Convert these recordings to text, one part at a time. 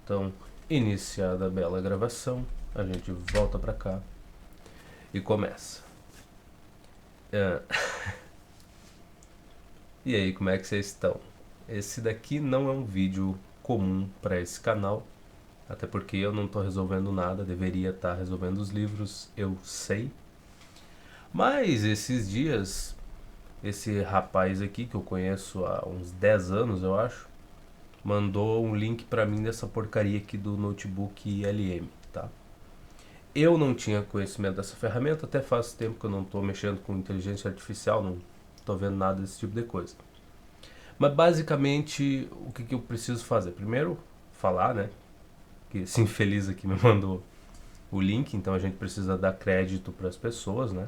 Então, iniciada a bela gravação, a gente volta pra cá e começa. E aí, como é que vocês estão? Esse daqui não é um vídeo comum para esse canal, até porque eu não estou resolvendo nada, deveria estar resolvendo os livros, eu sei. Mas esses dias, esse rapaz aqui que eu conheço há uns 10 anos, eu acho, mandou um link para mim dessa porcaria aqui do notebook LM, tá? Eu não tinha conhecimento dessa ferramenta, até faz tempo que eu não estou mexendo com inteligência artificial, não estou vendo nada desse tipo de coisa. Mas basicamente, o que eu preciso fazer? Primeiro, falar, né? Que esse infeliz aqui me mandou o link, então a gente precisa dar crédito para as pessoas, né?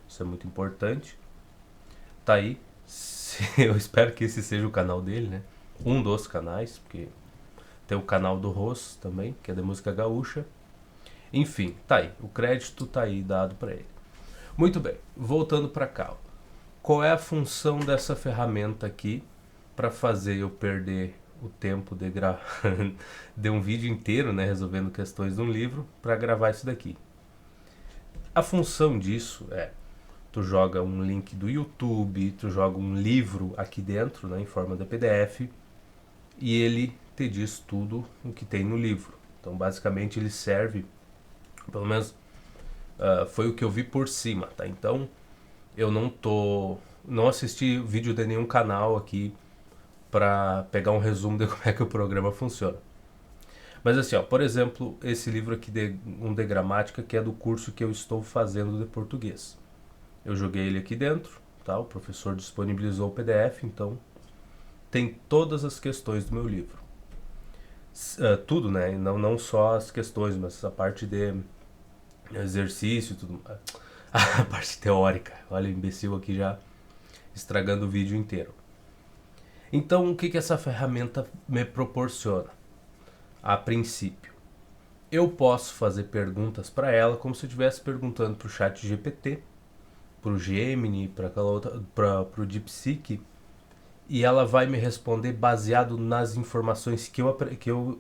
Isso é muito importante. Tá aí. Eu espero que esse seja o canal dele, né? Um dos canais, porque tem o canal do Ros também, que é da música gaúcha. Enfim, tá aí. O crédito tá aí dado para ele. Muito bem, voltando para cá. Qual é a função dessa ferramenta aqui para fazer eu perder o tempo de de um vídeo inteiro, né, resolvendo questões de um livro, para gravar isso daqui? A função disso é: tu joga um link do YouTube, tu joga um livro aqui dentro, né, em forma de PDF, e ele te diz tudo o que tem no livro. Então, basicamente, ele serve, pelo menos foi o que eu vi por cima, tá? Então, eu não assisti vídeo de nenhum canal aqui para pegar um resumo de como é que o programa funciona. Mas assim, ó, por exemplo, esse livro aqui de gramática, que é do curso que eu estou fazendo de português. Eu joguei ele aqui dentro, tá? O professor disponibilizou o PDF, então tem todas as questões do meu livro. Tudo, né? Não só as questões, mas a parte de exercício, tudo. A parte teórica. Olha, o imbecil aqui já estragando o vídeo inteiro. Então, o que essa ferramenta me proporciona? A princípio, eu posso fazer perguntas para ela como se eu estivesse perguntando para o chat GPT, para o Gemini, para o DeepSeek, e ela vai me responder baseado nas informações que eu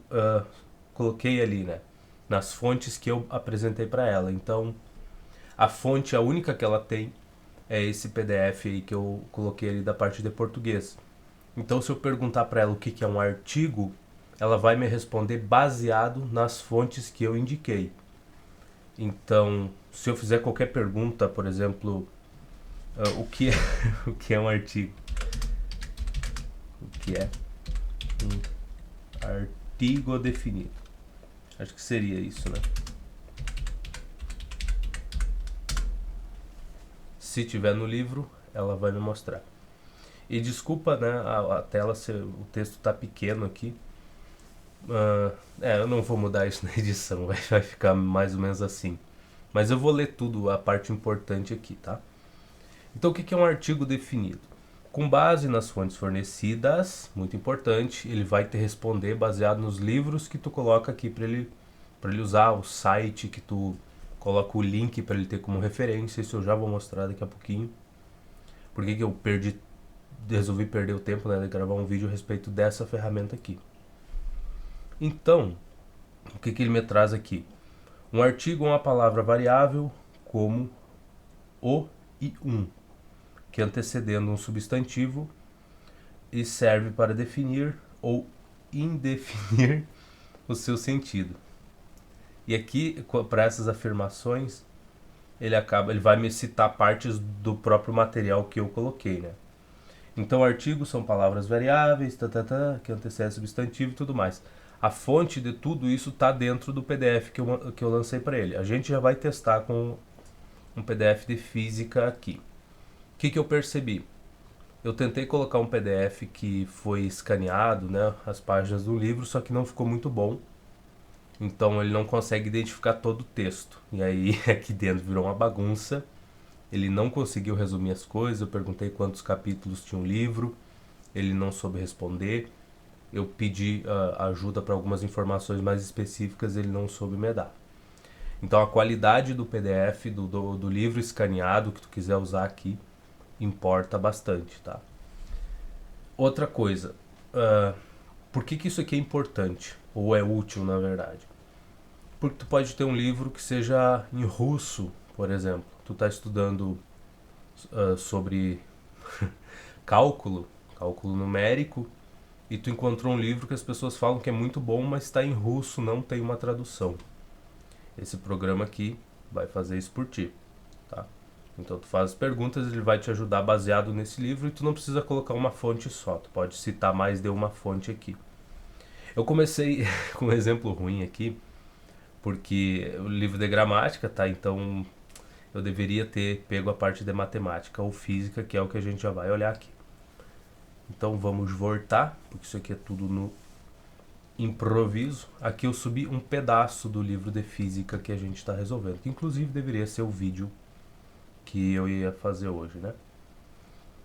coloquei ali, né? Nas fontes que eu apresentei para ela. Então, a fonte, a única que ela tem, é esse PDF aí que eu coloquei ali da parte de português. Então, se eu perguntar para ela o que é um artigo, ela vai me responder baseado nas fontes que eu indiquei. Então, se eu fizer qualquer pergunta, por exemplo, o que é, o que é um artigo? O que é um artigo definido? Acho que seria isso, né? Se tiver no livro, ela vai me mostrar. E desculpa, né, a tela, o texto tá pequeno aqui. Eu não vou mudar isso na edição, vai ficar mais ou menos assim. Mas eu vou ler tudo, a parte importante aqui, tá? Então, o que é um artigo definido? Com base nas fontes fornecidas, muito importante, ele vai te responder baseado nos livros que tu coloca aqui para ele usar, o site que tu coloca o link para ele ter como referência. Isso eu já vou mostrar daqui a pouquinho. Por que eu resolvi perder o tempo, né, de gravar um vídeo a respeito dessa ferramenta aqui. Então, o que ele me traz aqui? Um artigo é uma palavra variável como o e um, que antecedendo um substantivo e serve para definir ou indefinir o seu sentido. E aqui, para essas afirmações, ele vai me citar partes do próprio material que eu coloquei, né? Então, artigos são palavras variáveis, que antecedem substantivo e tudo mais. A fonte de tudo isso está dentro do PDF que eu lancei para ele. A gente já vai testar com um PDF de física aqui. O que eu percebi? Eu tentei colocar um PDF que foi escaneado, né, as páginas do livro, só que não ficou muito bom. Então ele não consegue identificar todo o texto. E aí aqui dentro virou uma bagunça. Ele não conseguiu resumir as coisas. Eu perguntei quantos capítulos tinha o livro. Ele não soube responder. Eu pedi ajuda para algumas informações mais específicas, ele não soube me dar. Então a qualidade do PDF, do livro escaneado que tu quiser usar aqui, importa bastante, tá? Outra coisa, Por que isso aqui é importante? Ou é útil, na verdade? Porque tu pode ter um livro que seja em russo, por exemplo. Tu está estudando sobre cálculo numérico, e tu encontrou um livro que as pessoas falam que é muito bom, mas está em russo, não tem uma tradução. Esse programa aqui vai fazer isso por ti, tá? Então tu faz as perguntas, ele vai te ajudar baseado nesse livro e tu não precisa colocar uma fonte só, tu pode citar mais de uma fonte aqui. Eu comecei com um exemplo ruim aqui, porque o livro de gramática, tá? Então eu deveria ter pego a parte de matemática ou física, que é o que a gente já vai olhar aqui. Então vamos voltar, porque isso aqui é tudo no improviso. Aqui eu subi um pedaço do livro de física que a gente está resolvendo, que inclusive deveria ser o vídeo que eu ia fazer hoje, né?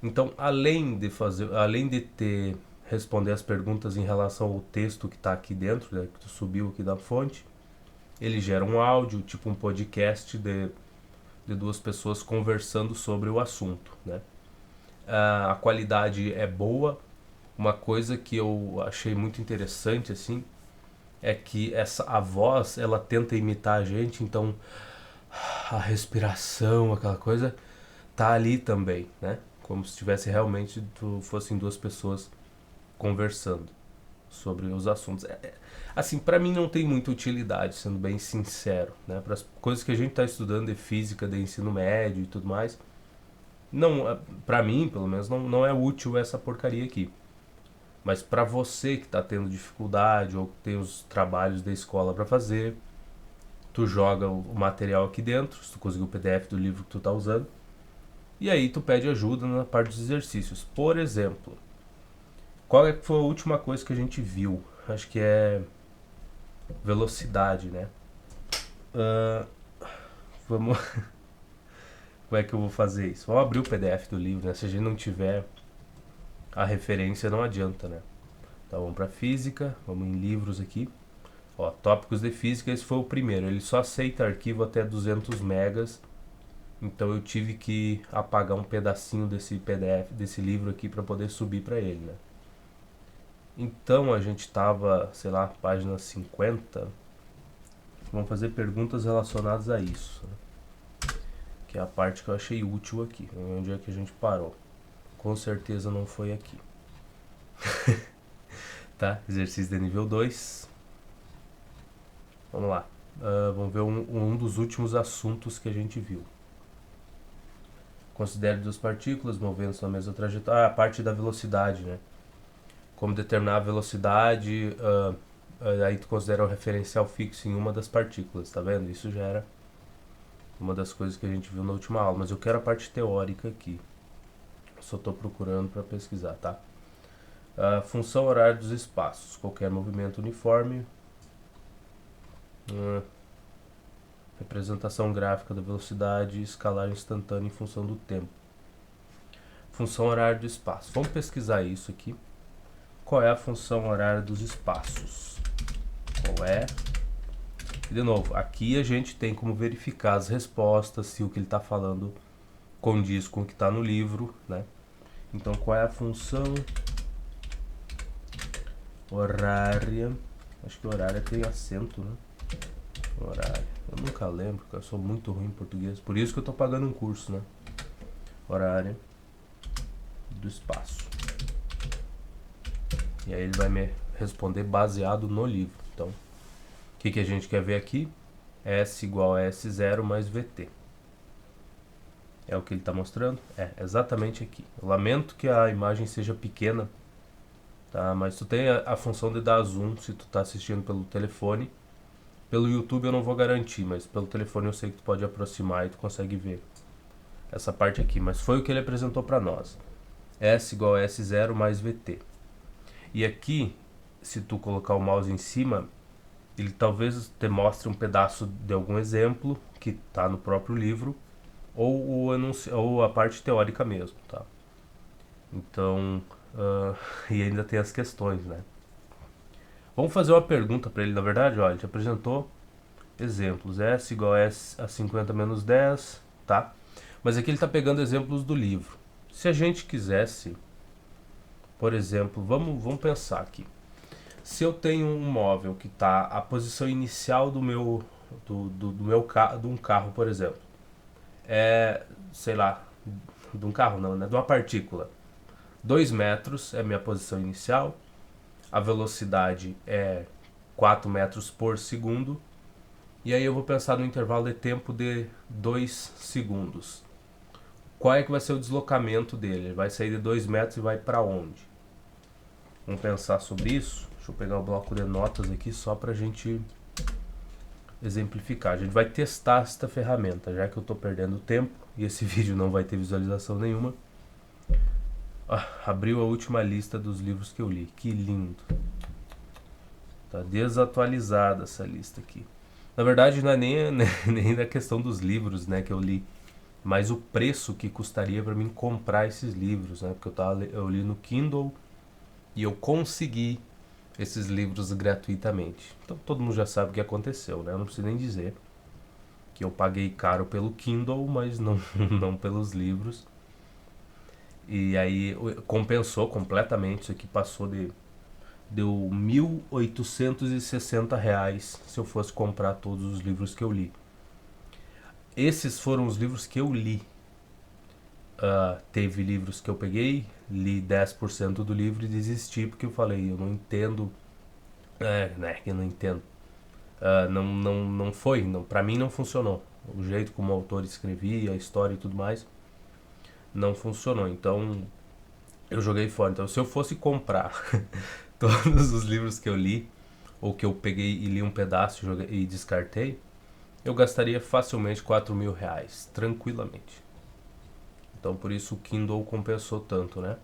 Então, além de ter responder as perguntas em relação ao texto que está aqui dentro, né, que tu subiu aqui da fonte, ele gera um áudio, tipo um podcast de duas pessoas conversando sobre o assunto, né? A qualidade é boa. Uma coisa que eu achei muito interessante assim é que a voz ela tenta imitar a gente, então a respiração, aquela coisa tá ali também, né? Como se tivesse realmente fossem duas pessoas conversando sobre os assuntos. Assim, para mim não tem muita utilidade, sendo bem sincero, né? Para as coisas que a gente está estudando de física, de ensino médio e tudo mais, não, para mim, pelo menos, não é útil essa porcaria aqui. Mas para você que está tendo dificuldade ou que tem os trabalhos da escola para fazer, tu joga o material aqui dentro, se tu conseguir o PDF do livro que tu está usando, e aí tu pede ajuda na parte dos exercícios. Por exemplo, qual é que foi a última coisa que a gente viu? Acho que é velocidade, né? Vamos. Como é que eu vou fazer isso? Vamos abrir o PDF do livro, né? Se a gente não tiver a referência, não adianta, né? Então vamos para física, vamos em livros aqui. Ó, tópicos de física, esse foi o primeiro. Ele só aceita arquivo até 200 megas. Então eu tive que apagar um pedacinho desse PDF, desse livro aqui para poder subir para ele, né? Então a gente tava, sei lá, página 50. Vamos fazer perguntas relacionadas a isso, né? Que é a parte que eu achei útil aqui. Onde é que a gente parou? Com certeza não foi aqui. Tá? Exercício de nível 2. Vamos lá. Vamos ver um dos últimos assuntos que a gente viu. Considere duas partículas movendo-se na mesma trajetória. A parte da velocidade, né? Como determinar a velocidade, aí tu considera o referencial fixo em uma das partículas, tá vendo? Isso já era uma das coisas que a gente viu na última aula, mas eu quero a parte teórica aqui. Só estou procurando para pesquisar, tá? Função horária dos espaços. Qualquer movimento uniforme. Representação gráfica da velocidade escalar instantânea em função do tempo. Função horária do espaço. Vamos pesquisar isso aqui. Qual é a função horária dos espaços? Qual é? E de novo, aqui a gente tem como verificar as respostas, se o que ele está falando condiz com o que está no livro, né? Então, qual é a função horária? Acho que horária tem acento, né? Horária. Eu nunca lembro, porque eu sou muito ruim em português. Por isso que eu estou pagando um curso, né? Horária do espaço. E aí ele vai me responder baseado no livro. Então, o que a gente quer ver aqui? S igual a S0 mais VT. É o que ele está mostrando? É, exatamente aqui. Eu lamento que a imagem seja pequena, tá? Mas tu tem a função de dar zoom se tu está assistindo pelo telefone. Pelo YouTube eu não vou garantir, mas pelo telefone eu sei que tu pode aproximar e tu consegue ver essa parte aqui. Mas foi o que ele apresentou para nós. S igual a S0 mais VT. E aqui, se tu colocar o mouse em cima, ele talvez te mostre um pedaço de algum exemplo que está no próprio livro, ou a parte teórica mesmo, tá? Então, e ainda tem as questões, né? Vamos fazer uma pergunta para ele, na verdade, olha, ele te apresentou exemplos, S igual a 50 menos 10, tá? Mas aqui ele está pegando exemplos do livro. Se a gente quisesse, por exemplo, vamos pensar aqui. Se eu tenho um móvel que está a posição inicial do meu do meu carro, de um carro, por exemplo, é, sei lá, de um carro não, né, de uma partícula. 2 metros é minha posição inicial, a velocidade é 4 metros por segundo, e aí eu vou pensar no intervalo de tempo de 2 segundos. Qual é que vai ser o deslocamento dele? Ele vai sair de 2 metros e vai para onde? Vamos pensar sobre isso. Deixa eu pegar o bloco de notas aqui só para a gente exemplificar. A gente vai testar esta ferramenta, já que eu estou perdendo tempo e esse vídeo não vai ter visualização nenhuma. Abriu a última lista dos livros que eu li. Que lindo. Tá desatualizada essa lista aqui. Na verdade, não é nem da questão dos livros, né, que eu li, mas o preço que custaria para mim comprar esses livros, né? Porque eu li no Kindle e eu consegui esses livros gratuitamente. Então todo mundo já sabe o que aconteceu, né? Eu não preciso nem dizer que eu paguei caro pelo Kindle, mas não, não pelos livros. E aí compensou completamente. Isso aqui deu R$ 1.860 se eu fosse comprar todos os livros que eu li. Esses foram os livros que eu li. Teve livros que eu peguei, li 10% do livro e desisti porque eu falei, eu não entendo. Né, eu não entendo. Não foi, não, pra mim não funcionou. O jeito como o autor escrevia, a história e tudo mais, não funcionou. Então eu joguei fora. Então se eu fosse comprar todos os livros que eu li, ou que eu peguei e li um pedaço e descartei, eu gastaria facilmente R$ 4.000, tranquilamente. Então por isso o Kindle compensou tanto, né?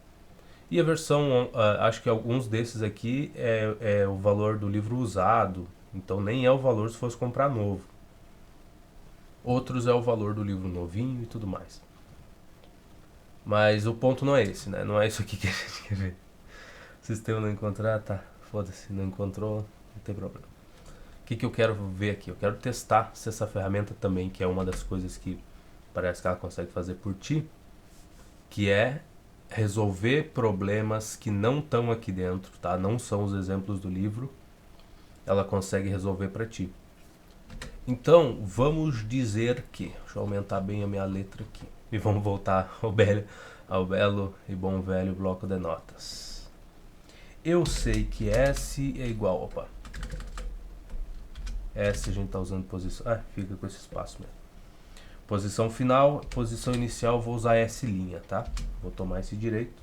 E a versão, acho que alguns desses aqui é o valor do livro usado, então nem é o valor se fosse comprar novo. Outros é o valor do livro novinho e tudo mais. Mas o ponto não é esse, né? Não é isso aqui que a gente quer ver. O sistema não encontrar, tá, foda-se, não encontrou, não tem problema. O que eu quero ver aqui? Eu quero testar se essa ferramenta também, que é uma das coisas que parece que ela consegue fazer por ti, que é resolver problemas que não estão aqui dentro, tá? Não são os exemplos do livro. Ela consegue resolver para ti. Então, vamos dizer que... Deixa eu aumentar bem a minha letra aqui. E vamos voltar ao belo e bom velho bloco de notas. Eu sei que S é igual... Opa. S a gente tá usando posição... fica com esse espaço mesmo. Posição final, posição inicial, vou usar S', tá? Vou tomar esse direito,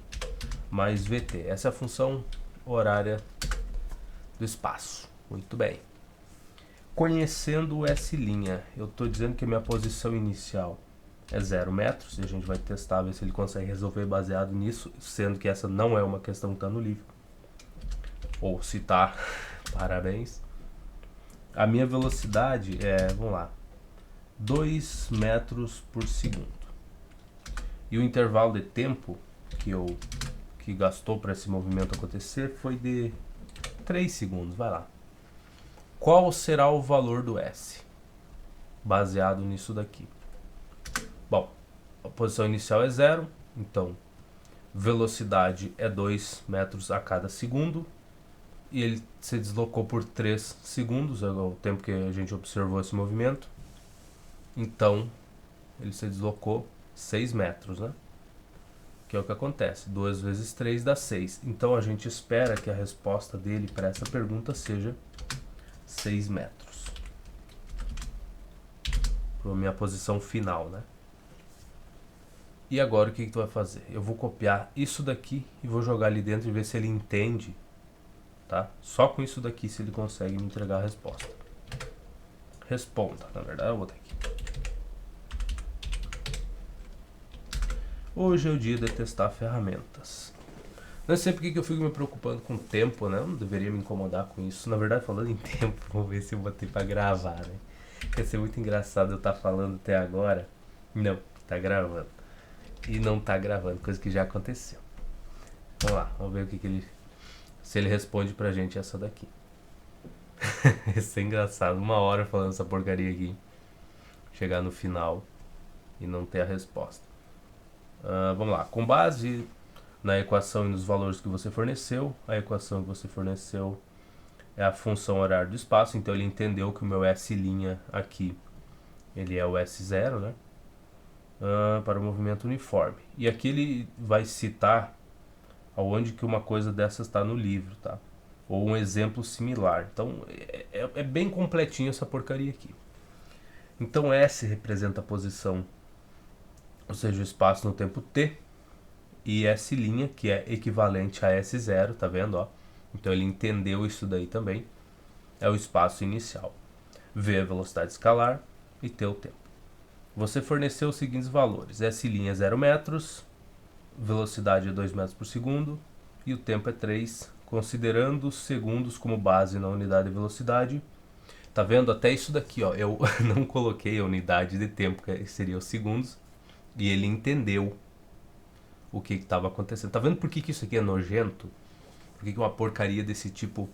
mais VT. Essa é a função horária do espaço. Muito bem. Conhecendo o S', eu estou dizendo que a minha posição inicial é 0 metros, e a gente vai testar, ver se ele consegue resolver baseado nisso, sendo que essa não é uma questão que está no livro. Ou se tá, parabéns. A minha velocidade vamos lá, 2 metros por segundo. E o intervalo de tempo que gastou para esse movimento acontecer foi de 3 segundos. Vai lá. Qual será o valor do S? Baseado nisso daqui. Bom, a posição inicial é 0, então velocidade é 2 metros a cada segundo. E ele se deslocou por 3 segundos, é o tempo que a gente observou esse movimento. Então, ele se deslocou 6 metros, né? Que é o que acontece. 2 vezes 3 dá 6. Então, a gente espera que a resposta dele para essa pergunta seja 6 metros. Para a minha posição final, né? E agora o que tu vai fazer? Eu vou copiar isso daqui e vou jogar ali dentro e ver se ele entende, tá? Só com isso daqui se ele consegue me entregar a resposta. Responda, na verdade eu vou botar aqui. Hoje é o dia de testar ferramentas. Não sei porque que eu fico me preocupando com o tempo, né? Eu não deveria me incomodar com isso. Na verdade, falando em tempo, vou ver se eu botei pra gravar, né? Ia ser muito engraçado eu estar falando até agora. Não, tá gravando. E não tá gravando, coisa que já aconteceu. Vamos lá, vamos ver o que ele... Se ele responde pra gente essa daqui. Isso é engraçado, 1 hora falando essa porcaria aqui. Chegar no final e não ter a resposta. Vamos lá, com base na equação e nos valores que você forneceu, a equação que você forneceu é a função horário do espaço, então ele entendeu que o meu S' aqui, ele é o S0, né? Para o movimento uniforme. E aqui ele vai citar aonde que uma coisa dessas está no livro, tá? Ou um exemplo similar. Então é bem completinho essa porcaria aqui. Então S representa a posição, ou seja, o espaço no tempo t, e S', que é equivalente a S0, tá vendo? Ó? Então ele entendeu isso daí também. É o espaço inicial. V é a velocidade escalar e T o tempo. Você forneceu os seguintes valores. S' é 0 metros, velocidade é 2 metros por segundo e o tempo é 3, considerando os segundos como base na unidade de velocidade. Tá vendo? Até isso daqui, ó, eu não coloquei a unidade de tempo, que seria os segundos, e ele entendeu o que estava acontecendo. Tá vendo por que isso aqui é nojento? Por que uma porcaria desse tipo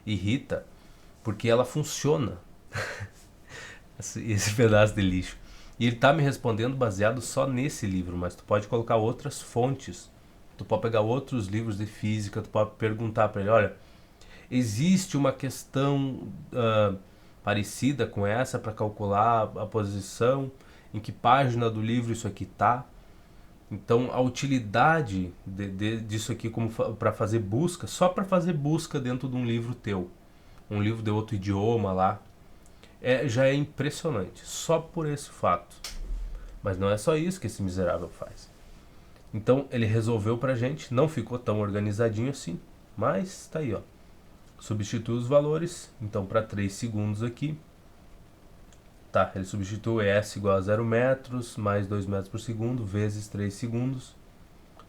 irrita? Porque ela funciona. Esse pedaço de lixo. E ele tá me respondendo baseado só nesse livro, mas tu pode colocar outras fontes. Tu pode pegar outros livros de física, tu pode perguntar para ele, olha, existe uma questão parecida com essa para calcular a posição, em que página do livro isso aqui tá? Então a utilidade disso aqui como para fazer busca, só para fazer busca dentro de um livro teu, um livro de outro idioma lá, já é impressionante, só por esse fato. Mas não é só isso que esse miserável faz. Então ele resolveu pra gente, não ficou tão organizadinho assim, mas tá aí, ó. Substitui os valores, então para 3 segundos aqui, tá, ele substitui S igual a 0 metros, mais 2 metros por segundo, vezes 3 segundos,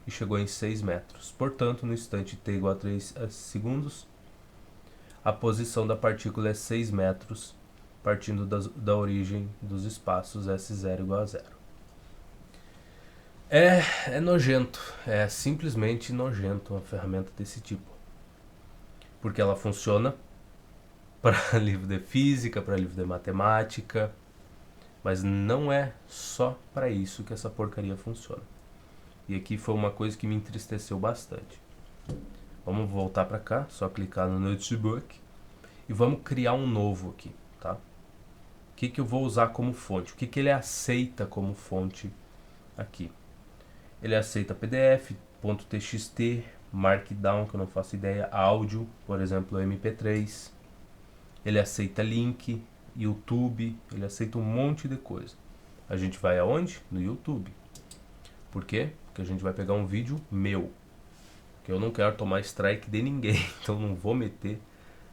e chegou em 6 metros. Portanto, no instante t igual a 3 segundos, a posição da partícula é 6 metros, partindo da origem dos espaços S0 igual a 0. É nojento, é simplesmente nojento uma ferramenta desse tipo. Porque ela funciona para livro de física, para livro de matemática, mas não é só para isso que essa porcaria funciona. E aqui foi uma coisa que me entristeceu bastante. Vamos voltar para cá, só clicar no notebook e vamos criar um novo aqui, tá? O que eu vou usar como fonte? O que ele aceita como fonte aqui? Ele aceita PDF, .txt, Markdown, que eu não faço ideia, áudio, por exemplo, MP3. Ele aceita link, YouTube, ele aceita um monte de coisa. A gente vai aonde? No YouTube. Por quê? Porque a gente vai pegar um vídeo meu. Que eu não quero tomar strike de ninguém, então não vou meter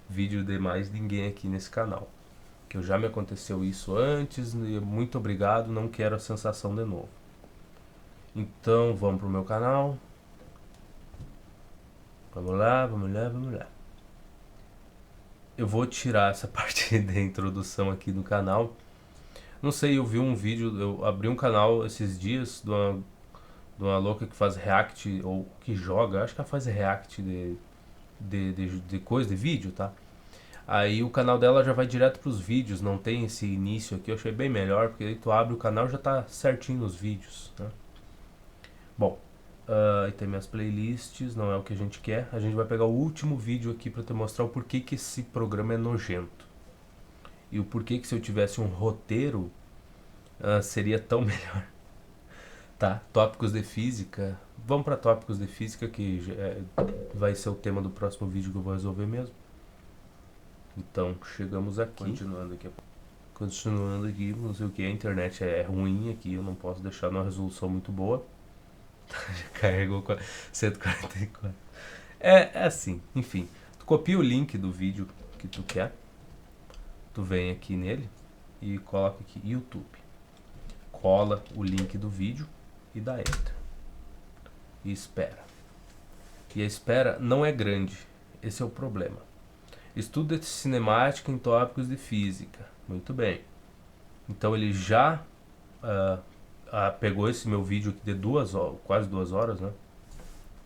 vídeo de mais ninguém aqui nesse canal. Que já me aconteceu isso antes, e muito obrigado, não quero a sensação de novo. Então vamos pro meu canal. Vamos lá. Eu vou tirar essa parte da introdução aqui do canal. Não sei, eu vi um vídeo, eu abri um canal esses dias de uma louca que faz react, ou que joga, acho que ela faz react de coisa, de vídeo, tá? Aí o canal dela já vai direto pros vídeos, não tem esse início aqui, eu achei bem melhor, porque aí tu abre o canal já tá certinho nos vídeos, né? Bom, aí tem minhas playlists, não é o que a gente quer. A gente vai pegar o último vídeo aqui para te mostrar o porquê que esse programa é nojento. E o porquê que se eu tivesse um roteiro, seria tão melhor. Tá, tópicos de física. Vamos para tópicos de física, que vai ser o tema do próximo vídeo que eu vou resolver mesmo. Então, chegamos aqui. Continuando aqui, não sei o que, a internet é ruim aqui, eu não posso deixar numa resolução muito boa. Já carregou 144. É assim, enfim. Tu copia o link do vídeo que tu quer. Tu vem aqui nele e coloca aqui YouTube. Cola o link do vídeo e dá Enter. E espera. E a espera não é grande. Esse é o problema. Estudo de cinemática em tópicos de física. Muito bem. Então ele já pegou esse meu vídeo aqui de 2 horas, quase 2 horas, né?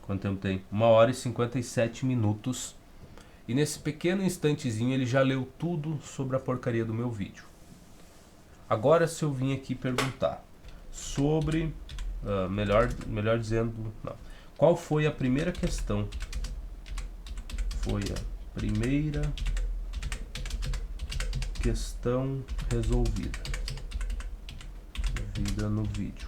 Quanto tempo tem? 1 hora e 57 minutos. E nesse pequeno instantezinho ele já leu tudo sobre a porcaria do meu vídeo. Agora, se eu vim aqui perguntar sobre, qual foi a primeira questão? Foi a Primeira questão resolvida no vídeo.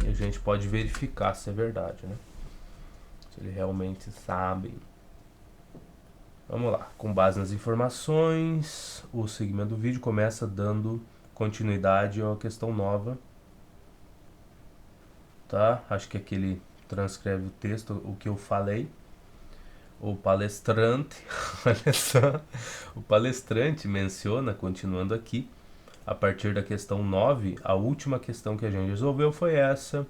E a gente pode verificar se é verdade, né? Se ele realmente sabe. Vamos lá. Com base nas informações, o segmento do vídeo começa dando continuidade a uma questão nova. Tá? Acho que aqui ele transcreve o texto, o que eu falei. O palestrante, olha só, o palestrante menciona, continuando aqui, a partir da questão 9, a última questão que a gente resolveu foi essa,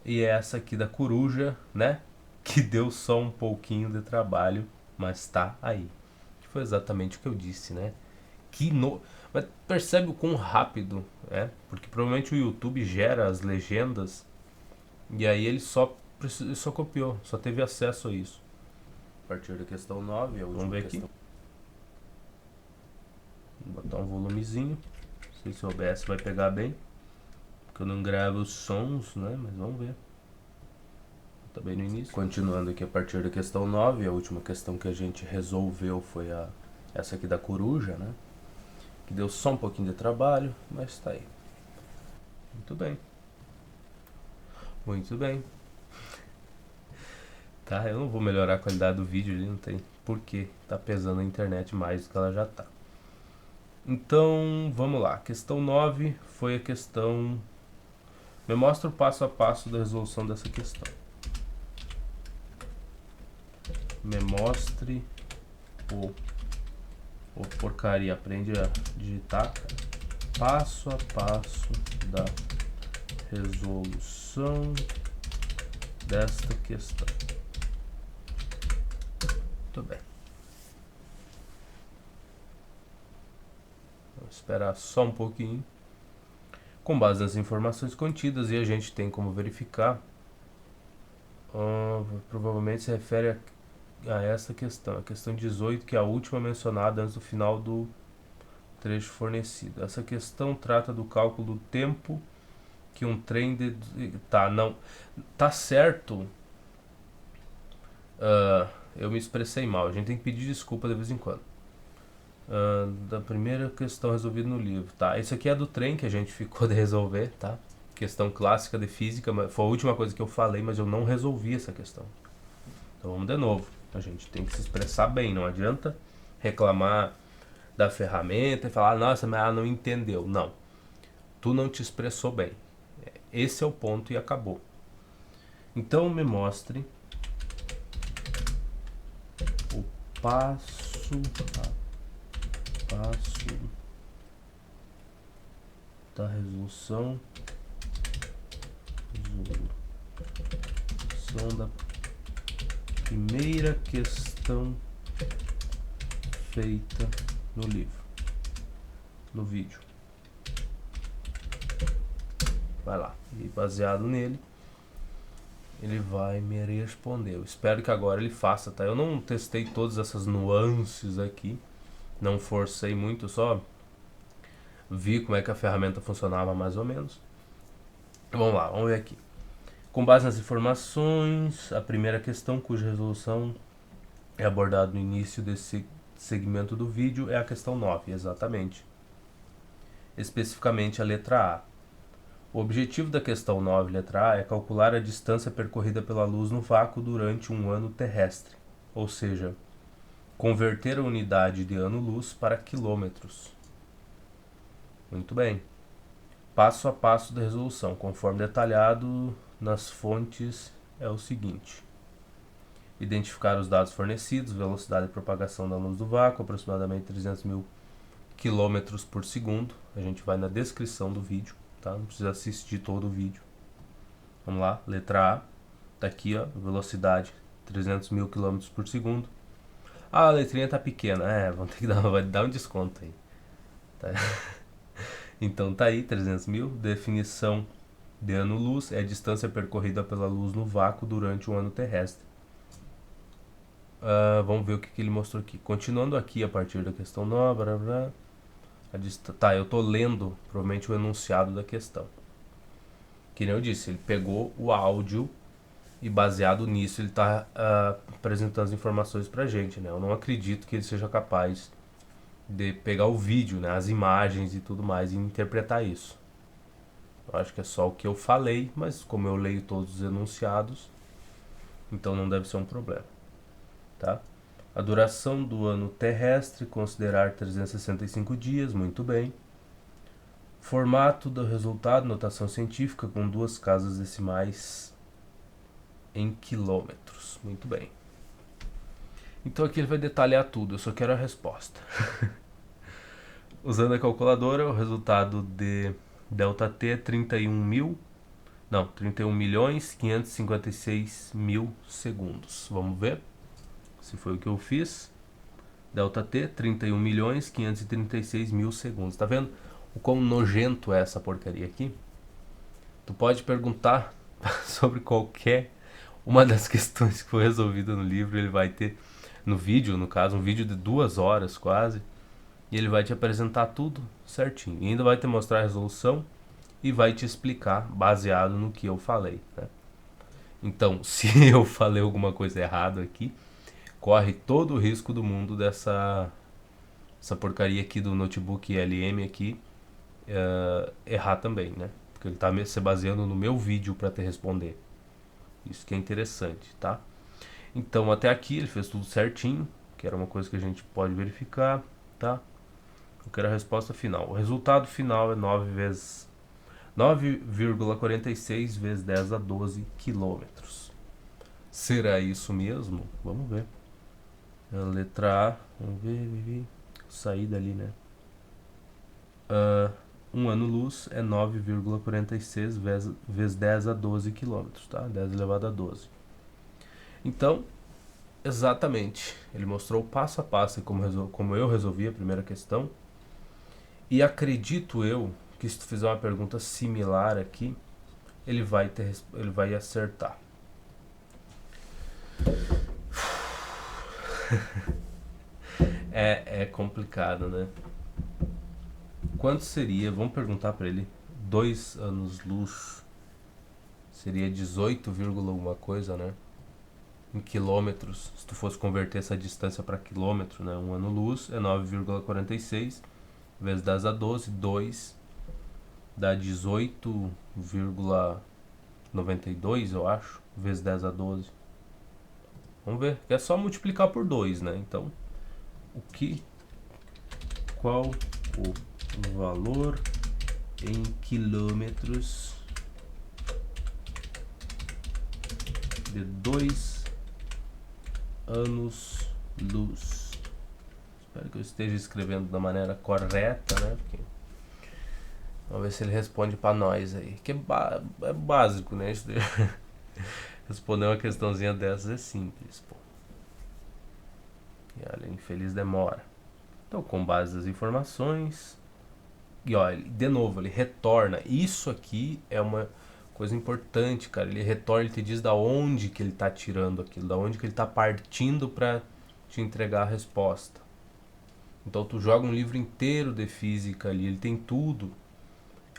e essa aqui da coruja, né, que deu só um pouquinho de trabalho, mas tá aí. Que foi exatamente o que eu disse, né, mas percebe o quão rápido, porque provavelmente o YouTube gera as legendas, e aí ele só copiou, só teve acesso a isso. A partir da questão 9, vamos ver aqui. Vou botar um volumezinho. Não sei se o OBS vai pegar bem, porque eu não gravo os sons, né? Mas vamos ver. Tá bem no início. Continuando aqui a partir da questão 9, a última questão que a gente resolveu foi essa aqui da coruja, né? Que deu só um pouquinho de trabalho, mas tá aí. Muito bem. Muito bem. Tá, eu não vou melhorar a qualidade do vídeo ali, não tem porquê. Tá pesando a internet mais do que ela já tá. Então, vamos lá. Questão 9 foi a questão... Me mostra o passo a passo da resolução dessa questão. Me mostre o porcaria. Aprende a digitar. Passo a passo da resolução desta questão. Muito bem. Vamos esperar só um pouquinho. Com base nas informações contidas, e a gente tem como verificar, provavelmente se refere a essa questão, a questão 18, que é a última mencionada antes do final do trecho fornecido. Essa questão trata do cálculo do tempo que um trem tá certo. Eu me expressei mal, a gente tem que pedir desculpa de vez em quando. Da primeira questão resolvida no livro, tá? Isso aqui é do trem que a gente ficou de resolver, tá? Questão clássica de física, foi a última coisa que eu falei, mas eu não resolvi essa questão. Então vamos de novo. A gente tem que se expressar bem, não adianta reclamar da ferramenta e falar, nossa, mas ela não entendeu. Não, tu não te expressou bem. Esse é o ponto e acabou. Então me mostre o passo a passo da resolução da primeira questão feita no livro, no vídeo. Vai lá, e baseado nele, ele vai me responder. Eu espero que agora ele faça, tá? Eu não testei todas essas nuances aqui, não forcei muito, só vi como é que a ferramenta funcionava mais ou menos. Vamos lá, vamos ver aqui. Com base nas informações, a primeira questão cuja resolução é abordada no início desse segmento do vídeo é a questão 9, exatamente. Especificamente a letra A. O objetivo da questão 9, letra A, é calcular a distância percorrida pela luz no vácuo durante um ano terrestre, ou seja, converter a unidade de ano-luz para quilômetros. Muito bem. Passo a passo da resolução, conforme detalhado nas fontes, é o seguinte: identificar os dados fornecidos, velocidade de propagação da luz do vácuo, aproximadamente 300 mil km por segundo. A gente vai na descrição do vídeo, tá? Não precisa assistir todo o vídeo. Vamos lá, letra A, tá aqui, ó, velocidade 300 mil km por segundo. A letrinha tá pequena, vamos ter que vai dar um desconto aí, tá? Então tá aí, 300 mil, definição de ano-luz é a distância percorrida pela luz no vácuo durante um ano terrestre. Vamos ver o que ele mostrou aqui. Continuando aqui a partir da questão 9, tá, eu tô lendo provavelmente o enunciado da questão. Que nem eu disse, ele pegou o áudio e baseado nisso ele está apresentando as informações pra gente, né? Eu não acredito que ele seja capaz de pegar o vídeo, né, as imagens e tudo mais e interpretar isso. Eu acho que é só o que eu falei, mas como eu leio todos os enunciados, então não deve ser um problema, tá? A duração do ano terrestre, considerar 365 dias, muito bem. Formato do resultado, notação científica com duas casas decimais em quilômetros, muito bem. Então aqui ele vai detalhar tudo, eu só quero a resposta. Usando a calculadora, o resultado de ΔT é 31 milhões 556 mil segundos. Vamos ver se foi o que eu fiz. ΔT, 31 milhões 536 mil segundos. Tá vendo o quão nojento é essa porcaria aqui? Tu pode perguntar sobre qualquer uma das questões que foi resolvida no livro. Ele vai ter, no vídeo, no caso, um vídeo de 2 horas quase. E ele vai te apresentar tudo certinho. E ainda vai te mostrar a resolução e vai te explicar baseado no que eu falei, né? Então, se eu falei alguma coisa errada aqui, corre todo o risco do mundo essa porcaria aqui do notebook LM aqui errar também, né? Porque ele está se baseando no meu vídeo para te responder. Isso que é interessante, tá? Então, até aqui ele fez tudo certinho, que era uma coisa que a gente pode verificar, tá? Eu quero a resposta final. O resultado final é 9,46 vezes 10 a 12 quilômetros. Será isso mesmo? Vamos ver. A letra A, vamos ver. Sair dali, né? 1 ano-luz é 9,46 vezes 10 a 12 quilômetros, tá? 10 elevado a 12. Então, exatamente, ele mostrou passo a passo como eu resolvi a primeira questão. E acredito eu que se tu fizer uma pergunta similar aqui, ele vai acertar. É complicado, né? Quanto seria, vamos perguntar para ele, 2 anos-luz seria 18, alguma coisa, né? Em quilômetros, se tu fosse converter essa distância para quilômetro, né? 1 ano-luz é 9,46 vezes 10 a 12, 2 dá 18,92, eu acho, vezes 10 a 12. Vamos ver, é só multiplicar por 2, né? Então, qual o valor em quilômetros de 2 anos-luz? Espero que eu esteja escrevendo da maneira correta, né? Porque vamos ver se ele responde pra nós aí. Que é básico, né? Responder uma questãozinha dessas é simples, pô. E olha, infeliz demora. Então, com base nas informações. E olha, de novo, ele retorna. Isso aqui é uma coisa importante, cara. Ele retorna, ele te diz da onde que ele tá tirando aquilo, da onde que ele tá partindo pra te entregar a resposta. Então, tu joga um livro inteiro de física ali, ele tem tudo.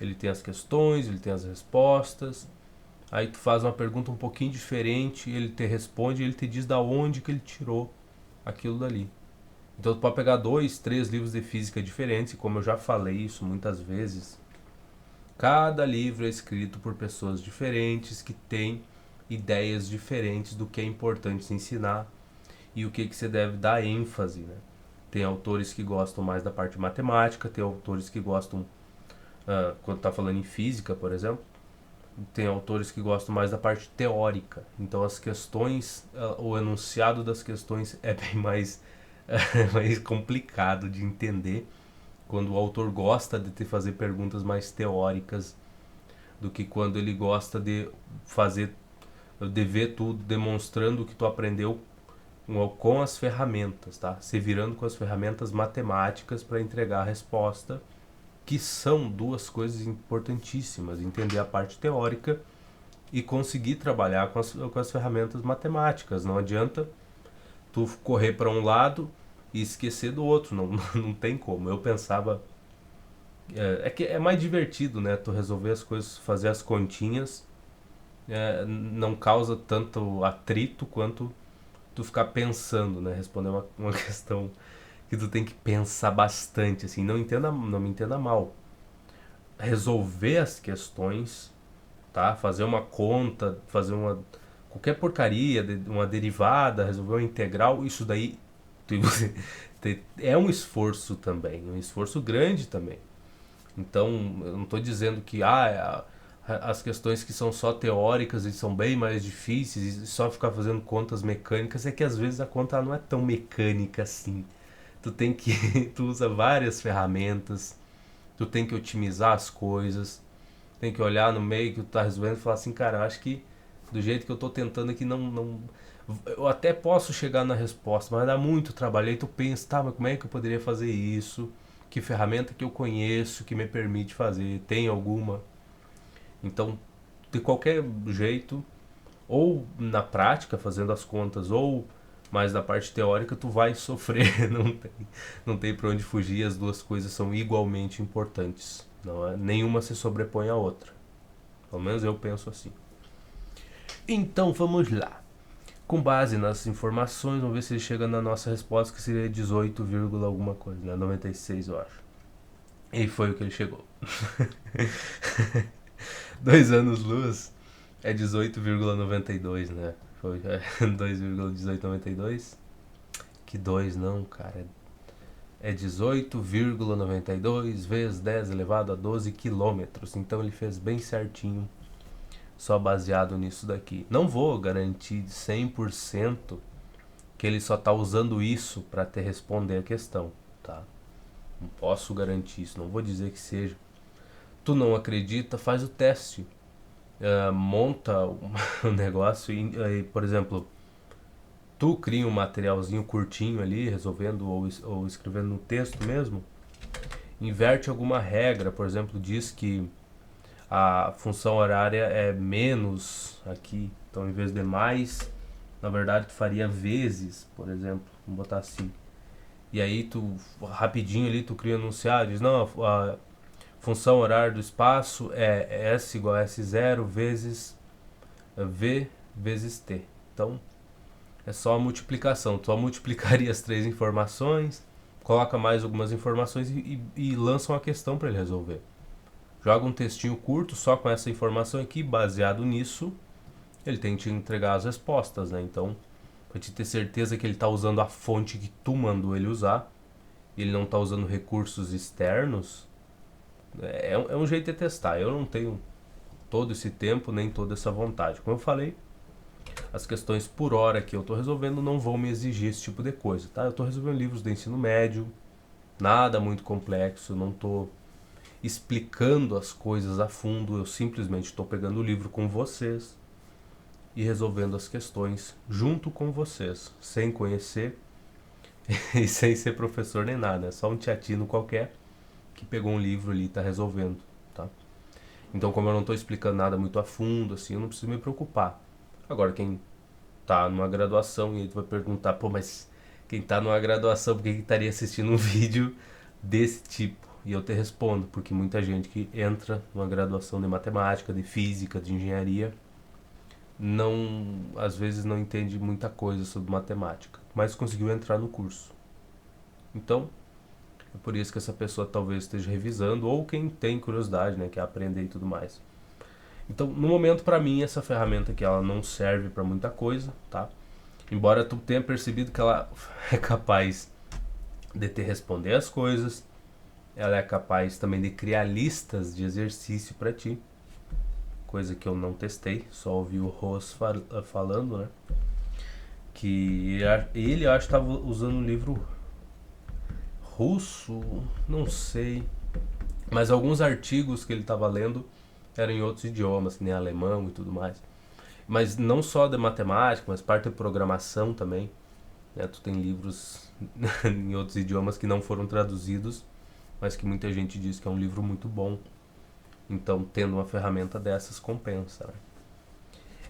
Ele tem as questões, ele tem as respostas. Aí tu faz uma pergunta um pouquinho diferente, ele te responde e ele te diz da onde que ele tirou aquilo dali. Então tu pode pegar 2, 3 livros de física diferentes, e como eu já falei isso muitas vezes, cada livro é escrito por pessoas diferentes que têm ideias diferentes do que é importante se ensinar e o que você deve dar ênfase, né? Tem autores que gostam mais da parte matemática, tem autores que gostam, quando está falando em física, por exemplo, tem autores que gostam mais da parte teórica. Então as questões, o enunciado das questões é bem mais complicado de entender quando o autor gosta de te fazer perguntas mais teóricas do que quando ele gosta de ver tudo demonstrando o que tu aprendeu com as ferramentas, tá? Se virando com as ferramentas matemáticas para entregar a resposta, que são duas coisas importantíssimas: entender a parte teórica e conseguir trabalhar com as ferramentas matemáticas. Não adianta tu correr para um lado e esquecer do outro, não tem como. Eu pensava, que é mais divertido, né, tu resolver as coisas, fazer as continhas não causa tanto atrito quanto tu ficar pensando, né? Responder uma questão que tu tem que pensar bastante, assim. Não me entenda mal. Resolver as questões, tá? Fazer uma conta, fazer qualquer porcaria, uma derivada, resolver uma integral, isso daí é um esforço também, um esforço grande também. Então, eu não estou dizendo que as questões que são só teóricas e são bem mais difíceis e só ficar fazendo contas mecânicas, é que às vezes a conta não é tão mecânica assim. Tu usa várias ferramentas, tu tem que otimizar as coisas, tem que olhar no meio que tu tá resolvendo e falar assim, cara, eu acho que do jeito que eu tô tentando aqui não eu até posso chegar na resposta, mas dá muito trabalho. Aí tu pensa, tá, mas como é que eu poderia fazer isso? Que ferramenta que eu conheço que me permite fazer? Tem alguma? Então, de qualquer jeito, ou na prática, fazendo as contas, ou mais na parte teórica, tu vai sofrer. Não tem pra onde fugir, as duas coisas são igualmente importantes. Não é? Nenhuma se sobrepõe à outra. Pelo menos eu penso assim. Então vamos lá. Com base nas informações, vamos ver se ele chega na nossa resposta, que seria 18, alguma coisa, né? 96, eu acho. E foi o que ele chegou. 2 anos luz é 18,92, né? Foi 2,1892. Que 2 não, cara. É 18,92 vezes 10 elevado a 12 quilômetros. Então ele fez bem certinho, só baseado nisso daqui. Não vou garantir 100% que ele só está usando isso para te responder a questão, tá? Não posso garantir isso, não vou dizer que seja. Tu não acredita, faz o teste. Monta um negócio e, por exemplo, tu cria um materialzinho curtinho ali, resolvendo ou escrevendo no texto mesmo, inverte alguma regra, por exemplo, diz que a função horária é menos aqui, então em vez de mais, na verdade tu faria vezes, por exemplo, vamos botar assim. E aí tu, rapidinho ali, tu cria um enunciado, diz, não, a função horária do espaço é S igual a S0 vezes V vezes T. Então, é só a multiplicação. Tu só multiplicaria as três informações, coloca mais algumas informações e lança uma questão para ele resolver. Joga um textinho curto só com essa informação aqui, baseado nisso, ele tem que te entregar as respostas, né? Então, para te ter certeza que ele está usando a fonte que tu mandou ele usar, ele não está usando recursos externos, é um jeito de testar. Eu não tenho todo esse tempo nem toda essa vontade. Como eu falei, as questões por hora que eu estou resolvendo não vão me exigir esse tipo de coisa, tá? Eu estou resolvendo livros de ensino médio, nada muito complexo, não estou explicando as coisas a fundo, eu simplesmente estou pegando o livro com vocês e resolvendo as questões junto com vocês, sem conhecer e sem ser professor nem nada, é só um teatino qualquer que pegou um livro ali e está resolvendo, tá? Então, como eu não estou explicando nada muito a fundo, assim, eu não preciso me preocupar. Agora, quem tá numa graduação e aí tu vai perguntar, pô, mas quem tá numa graduação, por que estaria assistindo um vídeo desse tipo? E eu te respondo, porque muita gente que entra numa graduação de matemática, de física, de engenharia, às vezes não entende muita coisa sobre matemática, mas conseguiu entrar no curso. Então, é por isso que essa pessoa talvez esteja revisando, ou quem tem curiosidade, né, quer aprender e tudo mais. Então, no momento, para mim, essa ferramenta aqui, ela não serve para muita coisa, tá? Embora tu tenha percebido que ela é capaz de te responder as coisas, ela é capaz também de criar listas de exercício para ti, coisa que eu não testei, só ouvi o Ross falando, né? Que ele eu acho que estava usando um livro russo, não sei, mas alguns artigos que ele estava lendo eram em outros idiomas, nem alemão e tudo mais. Mas não só de matemática, mas parte de programação também, né? Tu tem livros em outros idiomas que não foram traduzidos, mas que muita gente diz que é um livro muito bom. Então, tendo uma ferramenta dessas, compensa, né?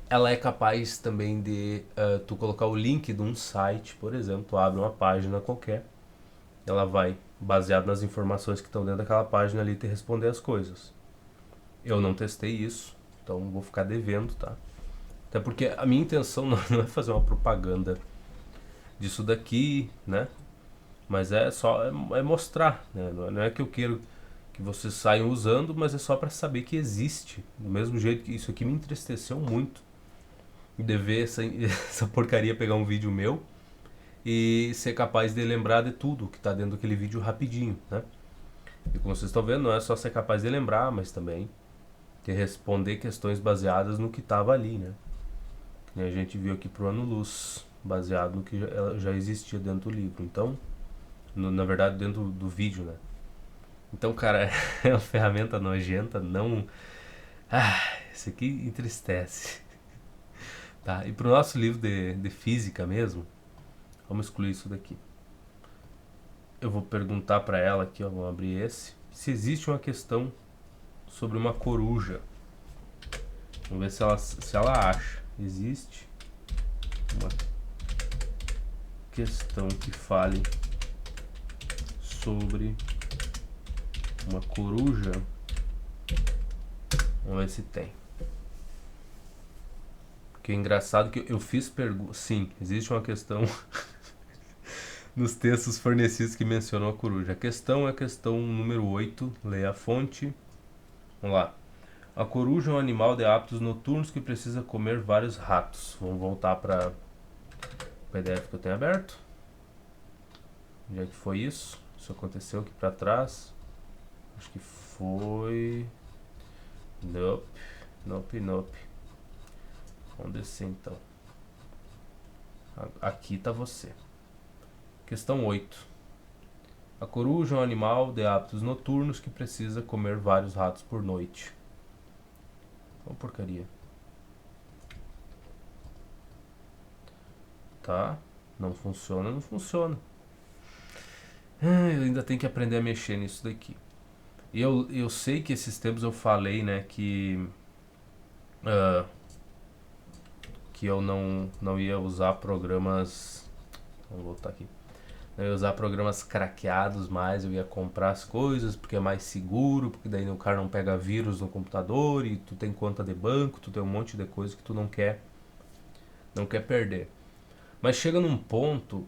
Ela é capaz também de tu colocar o link de um site, por exemplo, tu abre uma página qualquer, ela vai, baseado nas informações que estão dentro daquela página ali, te responder as coisas. Eu não testei isso, então vou ficar devendo, tá? Até porque a minha intenção não é fazer uma propaganda disso daqui, né? Mas é só é mostrar, né? Não é que eu quero que vocês saiam usando, mas é só para saber que existe. Do mesmo jeito que isso aqui me entristeceu muito. De ver essa porcaria pegar um vídeo meu e ser capaz de lembrar de tudo que tá dentro daquele vídeo rapidinho, né? E como vocês estão vendo, não é só ser capaz de lembrar, mas também de responder questões baseadas no que estava ali, né? Que a gente viu aqui pro ano-luz, baseado no que já existia dentro do livro. Então, na verdade, dentro do vídeo, né? Então, cara, é uma ferramenta nojenta, não. Ah, isso aqui entristece. Tá, e pro nosso livro de física mesmo, vamos excluir isso daqui. Eu vou perguntar para ela aqui, ó, vamos abrir esse, se existe uma questão sobre uma coruja. Vamos ver se ela acha. Existe uma questão que fale sobre uma coruja. Vamos ver se tem. Porque é engraçado que eu fiz pergunta. Sim, existe uma questão nos textos fornecidos que mencionou a coruja. A questão é a questão número 8. Leia a fonte. Vamos lá. A coruja é um animal de hábitos noturnos que precisa comer vários ratos. Vamos voltar para o PDF que eu tenho aberto. Onde é que foi isso? Isso aconteceu aqui para trás. Acho que foi... Nope. Vamos descer então. Aqui está você. Questão 8. A coruja é um animal de hábitos noturnos que precisa comer vários ratos por noite. Uma porcaria. Tá? Não funciona. Eu ainda tenho que aprender a mexer nisso daqui. E eu sei que esses tempos eu falei, né, que eu não ia usar programas. Vamos voltar aqui. Não ia usar programas craqueados mais, eu ia comprar as coisas porque é mais seguro, porque daí o cara não pega vírus no computador e tu tem conta de banco, tu tem um monte de coisa que tu não quer perder. Mas chega num ponto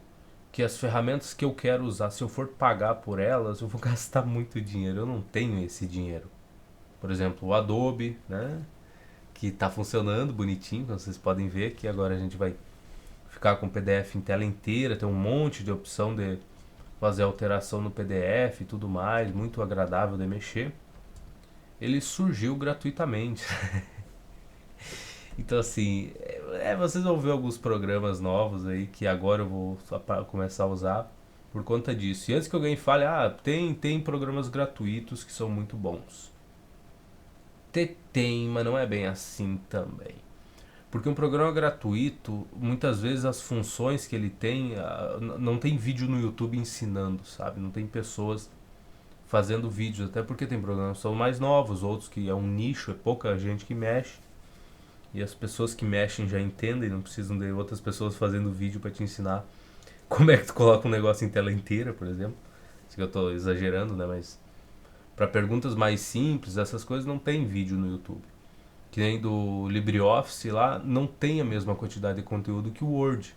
que as ferramentas que eu quero usar, se eu for pagar por elas, eu vou gastar muito dinheiro. Eu não tenho esse dinheiro. Por exemplo, o Adobe, né? Que está funcionando bonitinho, como vocês podem ver aqui. Agora a gente vai ficar com o PDF em tela inteira, tem um monte de opção de fazer alteração no PDF e tudo mais, muito agradável de mexer. Ele surgiu gratuitamente. Então assim, vocês vão ver alguns programas novos aí que agora eu vou começar a usar por conta disso. E antes que alguém fale, tem programas gratuitos que são muito bons. Tem, mas não é bem assim também. Porque um programa gratuito, muitas vezes as funções que ele tem, não tem vídeo no YouTube ensinando, sabe? Não tem pessoas fazendo vídeos, até porque tem programas que são mais novos, outros que é um nicho, é pouca gente que mexe. E as pessoas que mexem já entendem, não precisam de outras pessoas fazendo vídeo para te ensinar como é que tu coloca um negócio em tela inteira, por exemplo. Isso que eu tô exagerando, né? Mas para perguntas mais simples, essas coisas não tem vídeo no YouTube. Que nem do LibreOffice lá, não tem a mesma quantidade de conteúdo que o Word.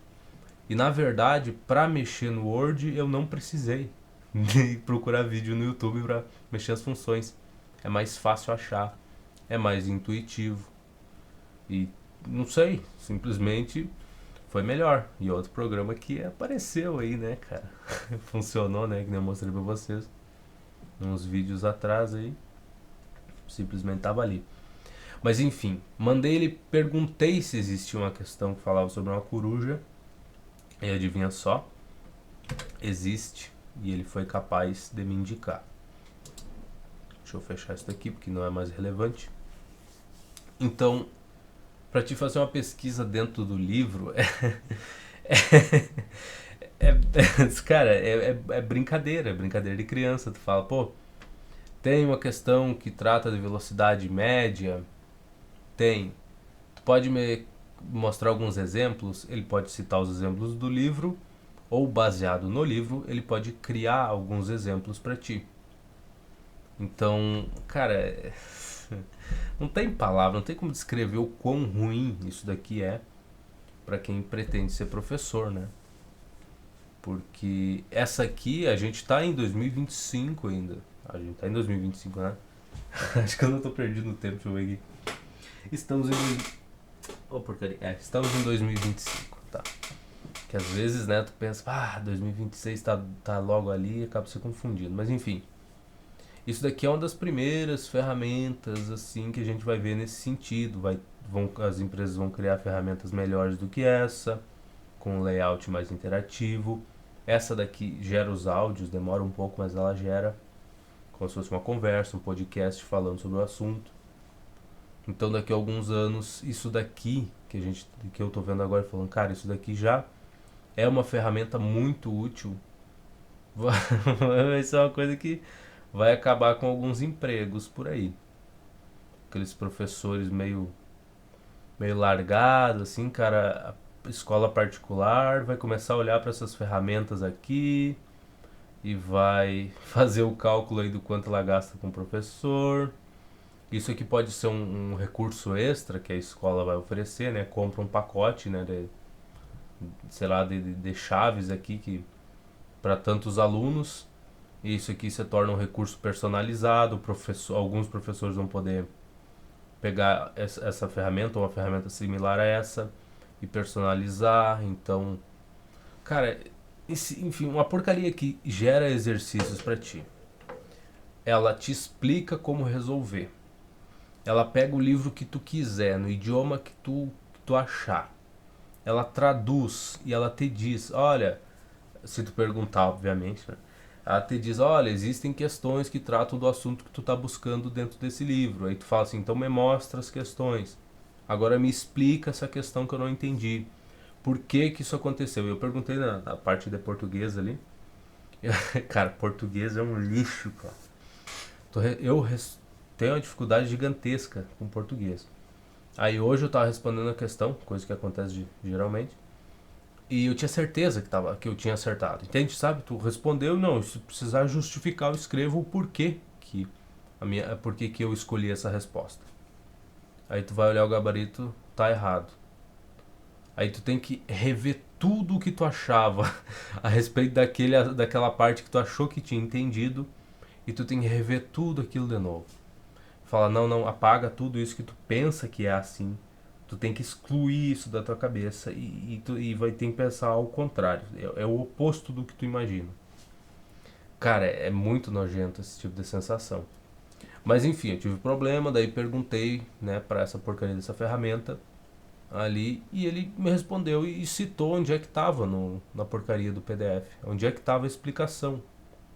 E na verdade, para mexer no Word, eu não precisei de procurar vídeo no YouTube para mexer as funções. É mais fácil achar, é mais intuitivo. E não sei, simplesmente foi melhor. E outro programa que apareceu aí, né, cara? Funcionou, né? Que nem eu mostrei pra vocês uns vídeos atrás aí. Simplesmente tava ali. Mas enfim, mandei ele, perguntei se existia uma questão que falava sobre uma coruja. E adivinha só, existe. E ele foi capaz de me indicar. Deixa eu fechar isso daqui porque não é mais relevante. Então, para te fazer uma pesquisa dentro do livro, cara, é brincadeira, é brincadeira de criança. Tu fala, pô, tem uma questão que trata de velocidade média, tem. Tu pode me mostrar alguns exemplos? Ele pode citar os exemplos do livro, ou baseado no livro, ele pode criar alguns exemplos para ti. Então, cara, não tem palavra, não tem como descrever o quão ruim isso daqui é para quem pretende ser professor, né? Porque essa aqui, a gente tá em 2025 ainda. A gente tá em 2025, né? Acho que eu não tô perdido no tempo, deixa eu ver aqui. Estamos em. Oh, porcaria. Estamos em 2025, tá? Que às vezes, né, tu pensa, 2026 tá logo ali e acaba se confundindo. Mas enfim, isso daqui é uma das primeiras ferramentas, assim, que a gente vai ver nesse sentido. As empresas vão criar ferramentas melhores do que essa, com um layout mais interativo. Essa daqui gera os áudios, demora um pouco, mas ela gera como se fosse uma conversa, um podcast falando sobre o assunto. Então daqui a alguns anos, isso daqui que eu tô vendo agora falando, cara, isso daqui já é uma ferramenta muito útil. Vai ser uma coisa que vai acabar com alguns empregos por aí. Aqueles professores meio largados, assim, cara, a escola particular vai começar a olhar para essas ferramentas aqui e vai fazer o cálculo aí do quanto ela gasta com o professor. Isso aqui pode ser um recurso extra que a escola vai oferecer, né? Compra um pacote, né? Sei lá, de chaves aqui que para tantos alunos. E isso aqui se torna um recurso personalizado. Alguns professores vão poder pegar essa ferramenta ou uma ferramenta similar a essa e personalizar. Então, cara, enfim, uma porcaria que gera exercícios para ti. Ela te explica como resolver. Ela pega o livro que tu quiser, no idioma que tu achar. Ela traduz e ela te diz, olha, se tu perguntar, obviamente, né? Ela te diz, olha, existem questões que tratam do assunto que tu tá buscando dentro desse livro. Aí tu fala assim, então me mostra as questões. Agora me explica essa questão que eu não entendi. Por que que isso aconteceu? Eu perguntei na parte de português ali. Cara, português é um lixo, cara. Tenho uma dificuldade gigantesca com português. Aí hoje eu tava respondendo a questão, coisa que acontece geralmente. E eu tinha certeza que eu tinha acertado. Entende? Sabe? Tu respondeu, não. Se precisar justificar, eu escrevo o porquê porquê que eu escolhi essa resposta. Aí tu vai olhar o gabarito, tá errado. Aí tu tem que rever tudo o que tu achava a respeito daquela parte que tu achou que tinha entendido. E tu tem que rever tudo aquilo de novo. Fala, não, não, apaga tudo isso que tu pensa que é assim. Tu tem que excluir isso da tua cabeça e vai ter que pensar ao contrário. É o oposto do que tu imagina. Cara, é muito nojento esse tipo de sensação. Mas enfim, eu tive problema, daí perguntei, né, para essa porcaria dessa ferramenta ali e ele me respondeu e citou onde é que tava na porcaria do PDF, onde é que tava a explicação.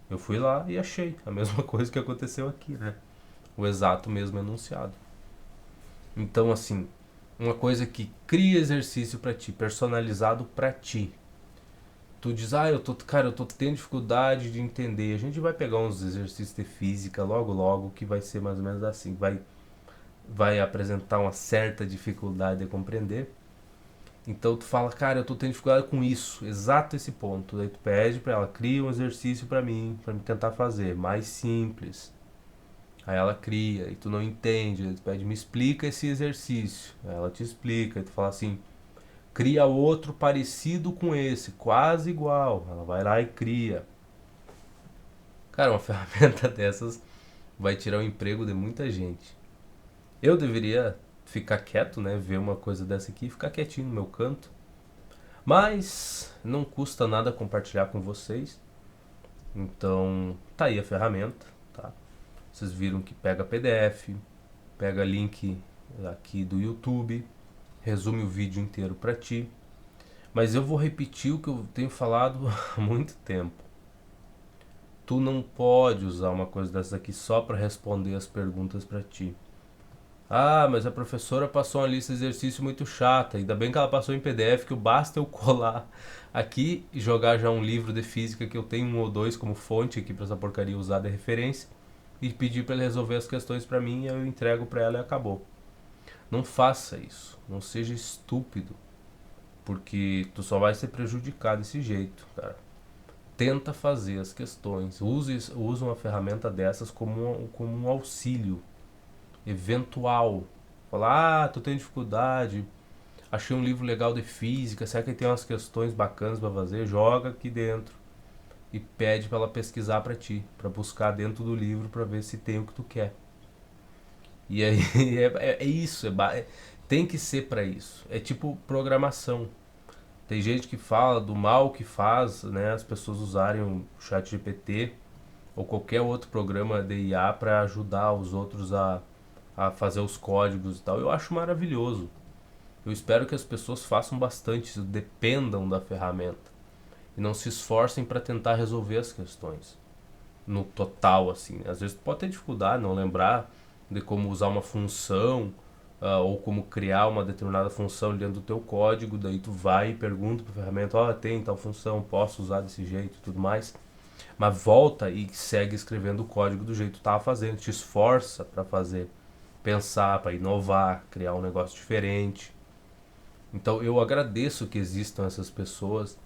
Eu fui lá e achei a mesma coisa que aconteceu aqui, né? O exato mesmo enunciado. Então, assim, uma coisa que cria exercício para ti, personalizado para ti. Tu diz, eu tô tendo dificuldade de entender. A gente vai pegar uns exercícios de física logo logo que vai ser mais ou menos assim, vai apresentar uma certa dificuldade de compreender. Então tu fala, cara, eu tô tendo dificuldade com isso, exato esse ponto. Daí tu pede para ela, cria um exercício para mim tentar fazer, mais simples. Aí ela cria e tu não entende, aí tu pede, me explica esse exercício. Aí ela te explica, e tu fala assim, cria outro parecido com esse, quase igual. Ela vai lá e cria. Cara, uma ferramenta dessas vai tirar o emprego de muita gente. Eu deveria ficar quieto, né? Ver uma coisa dessa aqui e ficar quietinho no meu canto. Mas não custa nada compartilhar com vocês. Então, tá aí a ferramenta, tá? Vocês viram que pega PDF, pega link aqui do YouTube, resume o vídeo inteiro para ti. Mas eu vou repetir o que eu tenho falado há muito tempo. Tu não pode usar uma coisa dessa aqui só para responder as perguntas para ti. Ah, mas a professora passou uma lista de exercício muito chata. Ainda bem que ela passou em PDF, que basta eu colar aqui e jogar já um livro de física que eu tenho um ou dois como fonte aqui para essa porcaria usar de referência e pedir para ela resolver as questões para mim e eu entrego para ela e acabou. Não faça isso. Não seja estúpido, porque tu só vai ser prejudicado desse jeito, cara. tenta fazer as questões, use uma ferramenta dessas como um auxílio eventual. Falar, tu tem dificuldade, achei um livro legal de física, será que tem umas questões bacanas para fazer? Joga aqui dentro e pede para ela pesquisar para ti, para buscar dentro do livro para ver se tem o que tu quer. E aí é isso, tem que ser para isso. É tipo programação. Tem gente que fala do mal que faz, né, as pessoas usarem o chat GPT ou qualquer outro programa de IA para ajudar os outros a fazer os códigos e tal. Eu acho maravilhoso. Eu espero que as pessoas façam bastante isso, dependam da ferramenta e não se esforcem para tentar resolver as questões no total, assim. Às vezes tu pode ter dificuldade, não lembrar de como usar uma função, ou como criar uma determinada função dentro do teu código, daí tu vai e pergunta para a ferramenta, tem tal função, posso usar desse jeito e tudo mais. Mas volta e segue escrevendo o código do jeito que tu estava fazendo, te esforça para fazer, pensar, para inovar, criar um negócio diferente. Então eu agradeço que existam essas pessoas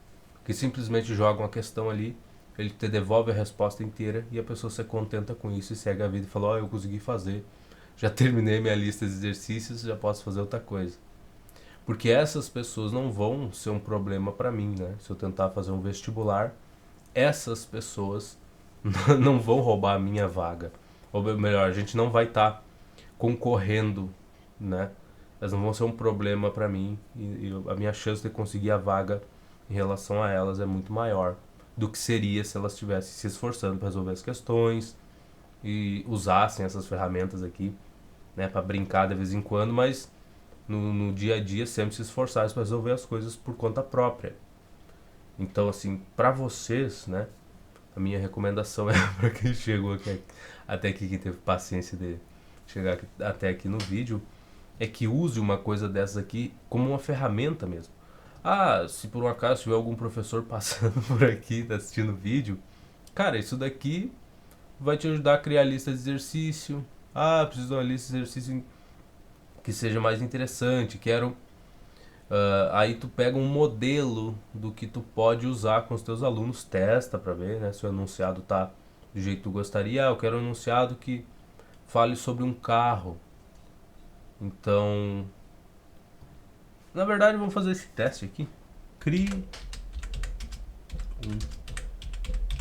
que simplesmente jogam a questão ali, ele te devolve a resposta inteira e a pessoa se contenta com isso e segue a vida e fala, eu consegui fazer, já terminei minha lista de exercícios, já posso fazer outra coisa. Porque essas pessoas não vão ser um problema para mim, né? Se eu tentar fazer um vestibular, essas pessoas não vão roubar a minha vaga. Ou melhor, a gente não vai estar concorrendo, né? Elas não vão ser um problema para mim e a minha chance de conseguir a vaga em relação a elas é muito maior do que seria se elas estivessem se esforçando para resolver as questões e usassem essas ferramentas aqui, né, para brincar de vez em quando, mas no dia a dia sempre se esforçassem para resolver as coisas por conta própria. Então, assim, para vocês, né, a minha recomendação é para quem chegou aqui, até aqui, que teve paciência de chegar aqui, até aqui no vídeo, é que use uma coisa dessas aqui como uma ferramenta mesmo. Se por um acaso tiver algum professor passando por aqui, tá assistindo o vídeo, cara, isso daqui vai te ajudar a criar lista de exercício. Preciso de uma lista de exercício que seja mais interessante, quero... aí tu pega um modelo do que tu pode usar com os teus alunos, testa pra ver, né, se o enunciado tá do jeito que tu gostaria. Eu quero um enunciado que fale sobre um carro. Então, na verdade, vamos fazer esse teste aqui. Crie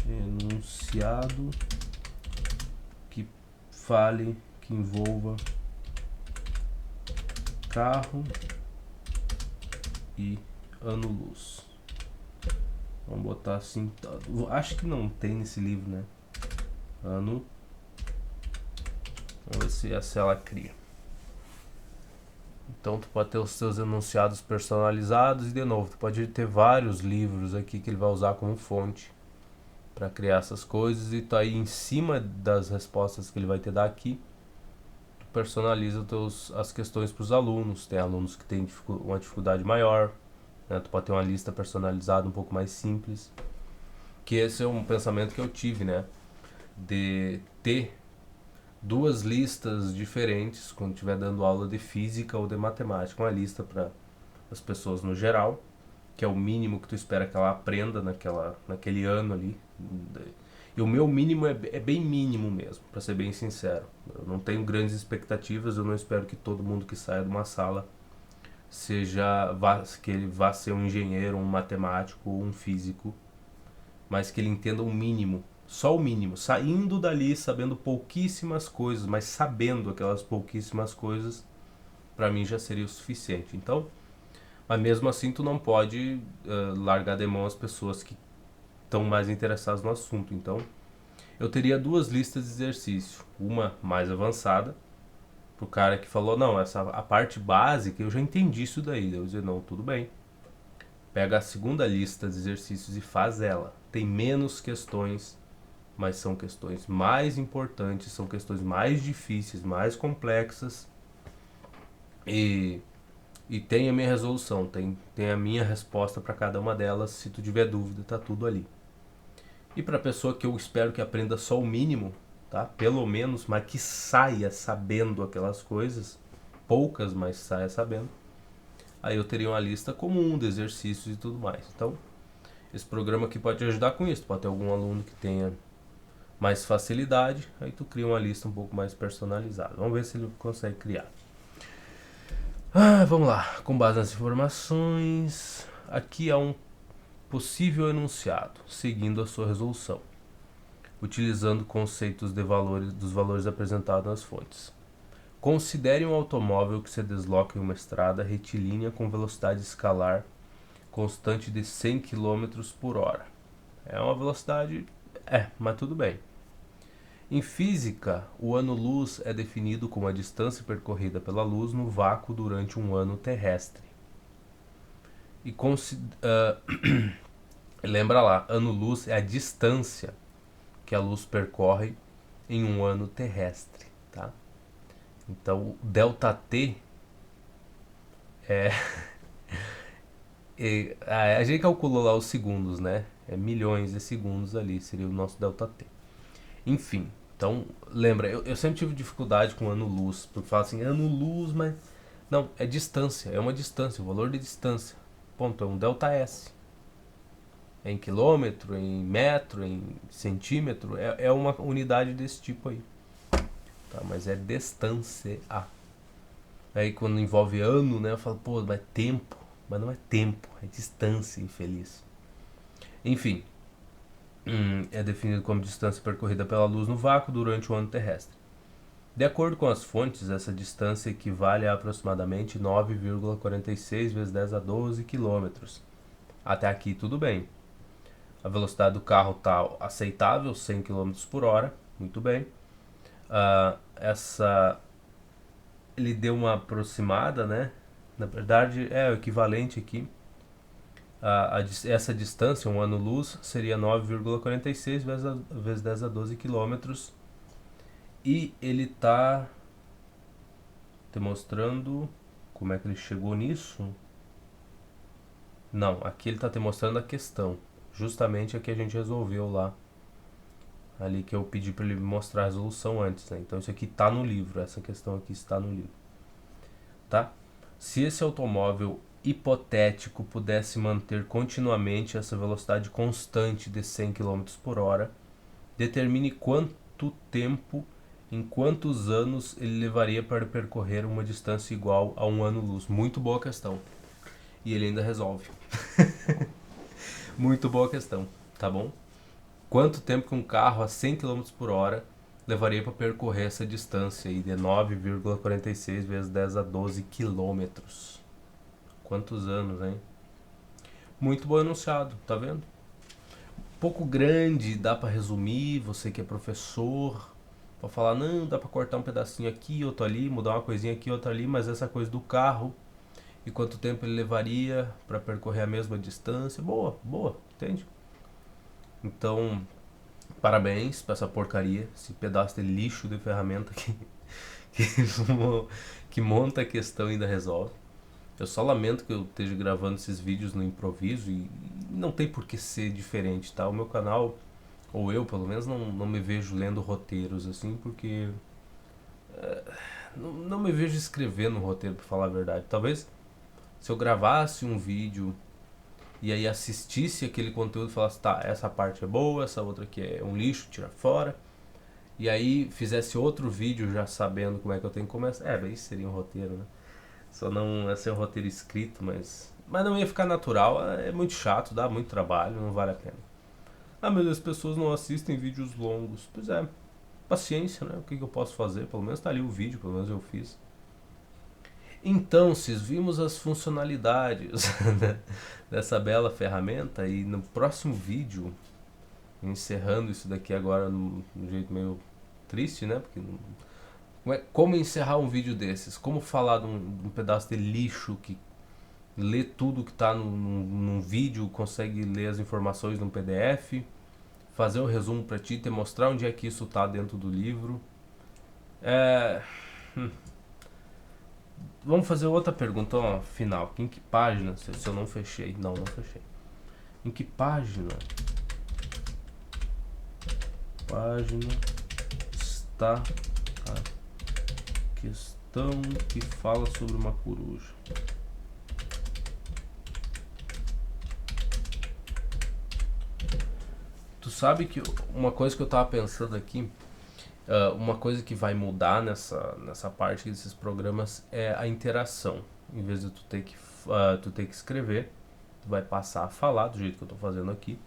um enunciado que fale, que envolva carro e ano-luz. Vamos botar assim. Acho que não tem nesse livro, né? Ano. Vamos ver se ela cria. Então tu pode ter os seus enunciados personalizados e de novo, tu pode ter vários livros aqui que ele vai usar como fonte para criar essas coisas e tá aí em cima das respostas que ele vai te dar aqui, tu personaliza as questões para os alunos. Tem alunos que têm uma dificuldade maior, né? Tu pode ter uma lista personalizada um pouco mais simples, que esse é um pensamento que eu tive, né, de ter duas listas diferentes quando estiver dando aula de física ou de matemática. Uma lista para as pessoas no geral, que é o mínimo que tu espera que ela aprenda naquele ano ali. E o meu mínimo é bem mínimo mesmo, para ser bem sincero. Eu não tenho grandes expectativas, eu não espero que todo mundo que saia de uma sala que ele vá ser um engenheiro, um matemático ou um físico, mas que ele entenda o mínimo, só o mínimo, saindo dali sabendo pouquíssimas coisas, mas sabendo aquelas pouquíssimas coisas, para mim já seria o suficiente. Então, mas mesmo assim tu não pode largar de mão as pessoas que estão mais interessadas no assunto. Então, eu teria duas listas de exercício, uma mais avançada pro cara que falou, não, a parte básica eu já entendi isso daí. Eu dizer, não, tudo bem. Pega a segunda lista de exercícios e faz ela. Tem menos questões, mas são questões mais importantes, são questões mais difíceis, mais complexas. E tem a minha resolução, tem a minha resposta para cada uma delas. Se tu tiver dúvida, tá tudo ali. E para a pessoa que eu espero que aprenda só o mínimo, tá? Pelo menos, mas que saia sabendo aquelas coisas, poucas, mas saia sabendo. Aí eu teria uma lista comum de exercícios e tudo mais. Então, Esse programa aqui pode te ajudar com isso. Pode ter algum aluno que tenha mais facilidade, aí tu cria uma lista um pouco mais personalizada. Vamos ver se ele consegue criar. Vamos lá, com base nas informações, aqui há um possível enunciado, seguindo a sua resolução, utilizando conceitos dos valores apresentados nas fontes. Considere um automóvel que se desloca em uma estrada retilínea com velocidade escalar constante de 100 km por hora. É uma velocidade... mas tudo bem. Em física, o ano-luz é definido como a distância percorrida pela luz no vácuo durante um ano terrestre. E lembra lá, ano-luz é a distância que a luz percorre em um ano terrestre, tá? Então, ΔT é... a gente calculou lá os segundos, né? É milhões de segundos ali, seria o nosso ΔT. Enfim, então, lembra, eu sempre tive dificuldade com ano-luz, porque fala assim, ano-luz, mas... Não, é distância, é uma distância, o valor de distância. Ponto, é um ΔS. É em quilômetro, em metro, em centímetro, é uma unidade desse tipo aí. Tá, mas é distância. Aí quando envolve ano, né, eu falo, pô, mas tempo. Mas não é tempo, é distância, infeliz. Enfim, é definido como distância percorrida pela luz no vácuo durante o ano terrestre. De acordo com as fontes, essa distância equivale a aproximadamente 9,46 vezes 10 a 12 km. Até aqui tudo bem. A velocidade do carro está aceitável, 100 km por hora, muito bem. Ele deu uma aproximada, né? Na verdade, é o equivalente aqui. Essa distância, um ano-luz, seria 9,46 vezes 10 a 12 km. E ele está demonstrando como é que ele chegou nisso. Não, aqui ele está te mostrando a questão. Justamente a que a gente resolveu lá. Ali que eu pedi para ele mostrar a resolução antes, né? Então isso aqui está no livro, essa questão aqui está no livro. Tá? Se esse automóvel hipotético pudesse manter continuamente essa velocidade constante de 100 km por hora, determine quanto tempo, em quantos anos ele levaria para percorrer uma distância igual a um ano-luz. Muito boa questão. E ele ainda resolve. Muito boa questão, tá bom? Quanto tempo que um carro a 100 km por hora levaria para percorrer essa distância aí de 9,46 vezes 10 a 12 km? Quantos anos, hein? Muito bom enunciado, tá vendo? Pouco grande, dá para resumir, você que é professor, para falar, não, dá para cortar um pedacinho aqui, outro ali, mudar uma coisinha aqui, outra ali, mas essa coisa do carro e quanto tempo ele levaria para percorrer a mesma distância, boa, entende? Então, parabéns para essa porcaria, esse pedaço de lixo de ferramenta que monta a questão e ainda resolve. Eu só lamento que eu esteja gravando esses vídeos no improviso e não tem por que ser diferente, tá? O meu canal, ou eu pelo menos, não me vejo lendo roteiros assim, porque não me vejo escrevendo um roteiro, para falar a verdade. Talvez se eu gravasse um vídeo e aí assistisse aquele conteúdo e falasse, tá, essa parte é boa, essa outra aqui é um lixo, tira fora. E aí fizesse outro vídeo já sabendo como é que eu tenho que começar. Daí seria um roteiro, né? Só não ia ser um roteiro escrito, mas não ia ficar natural. É muito chato, dá muito trabalho, não vale a pena. Mas as pessoas não assistem vídeos longos. Pois é, paciência, né? O que eu posso fazer? Pelo menos tá ali o vídeo, pelo menos eu fiz. Então, vimos as funcionalidades dessa bela ferramenta e no próximo vídeo, encerrando isso daqui agora num jeito meio triste, né? Porque como encerrar um vídeo desses? Como falar de um pedaço de lixo que lê tudo que está num vídeo, consegue ler as informações num PDF, fazer um resumo para ti, te mostrar onde é que isso está dentro do livro. Vamos fazer outra pergunta final. Em que página? Se eu não fechei. Não fechei. Em que página está a questão que fala sobre uma coruja? sabe que uma coisa que eu tava pensando aqui, uma coisa que vai mudar nessa parte desses programas é a interação. Em vez de tu ter que escrever, tu vai passar a falar do jeito que eu tô fazendo aqui,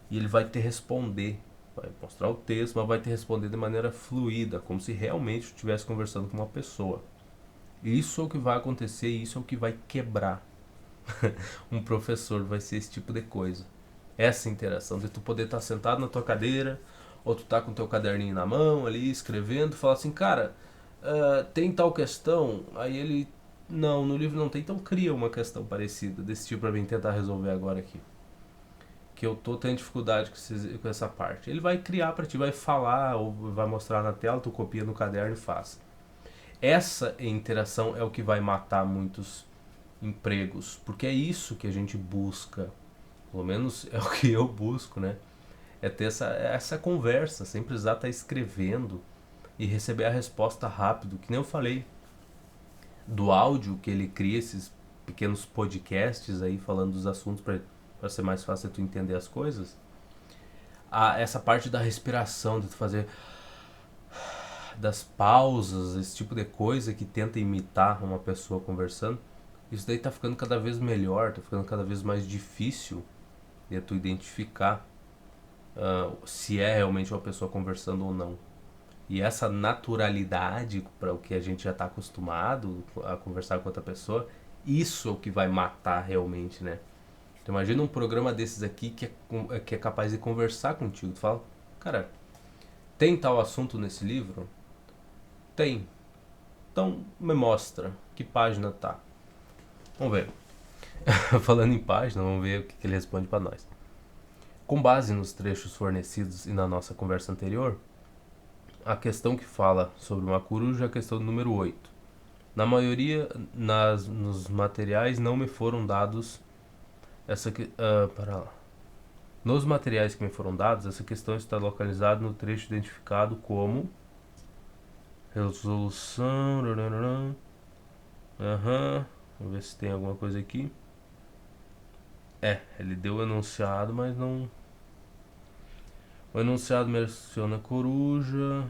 e ele vai te responder, vai mostrar o texto, mas vai te responder de maneira fluida, como se realmente tu estivesse conversando com uma pessoa. Isso é o que vai acontecer, e isso é o que vai quebrar um professor, vai ser esse tipo de coisa. Essa interação de tu poder estar sentado na tua cadeira, ou tu tá com teu caderninho na mão ali, escrevendo, falar assim, cara, tem tal questão, aí ele, não, no livro não tem, então cria uma questão parecida, desse tipo pra mim tentar resolver agora aqui. Que eu tô tendo dificuldade com essa parte. Ele vai criar pra ti, vai falar, ou vai mostrar na tela, tu copia no caderno e faz. Essa interação é o que vai matar muitos empregos, porque é isso que a gente busca, pelo menos é o que eu busco, né? É ter essa conversa, sem precisar estar escrevendo e receber a resposta rápido, que nem eu falei do áudio que ele cria, esses pequenos podcasts aí falando dos assuntos para ser mais fácil tu entender as coisas. Essa parte da respiração, de tu fazer das pausas, esse tipo de coisa que tenta imitar uma pessoa conversando, isso daí tá ficando cada vez melhor, tá ficando cada vez mais difícil de tu identificar se é realmente uma pessoa conversando ou não. E essa naturalidade para o que a gente já está acostumado a conversar com outra pessoa, isso é o que vai matar realmente, né? Então imagina um programa desses aqui que é capaz de conversar contigo. Tu fala, cara, tem tal assunto nesse livro? Tem. Então me mostra que página tá. Vamos ver. Falando em página, vamos ver o que ele responde para nós. Com base nos trechos fornecidos e na nossa conversa anterior, a questão que fala sobre uma coruja é a questão número 8. Na maioria, nos materiais não me foram dados essa que, para lá. Nos materiais que me foram dados, essa questão está localizada no trecho identificado como resolução. Vamos ver se tem alguma coisa aqui. Ele deu o enunciado, mas não. O enunciado menciona coruja.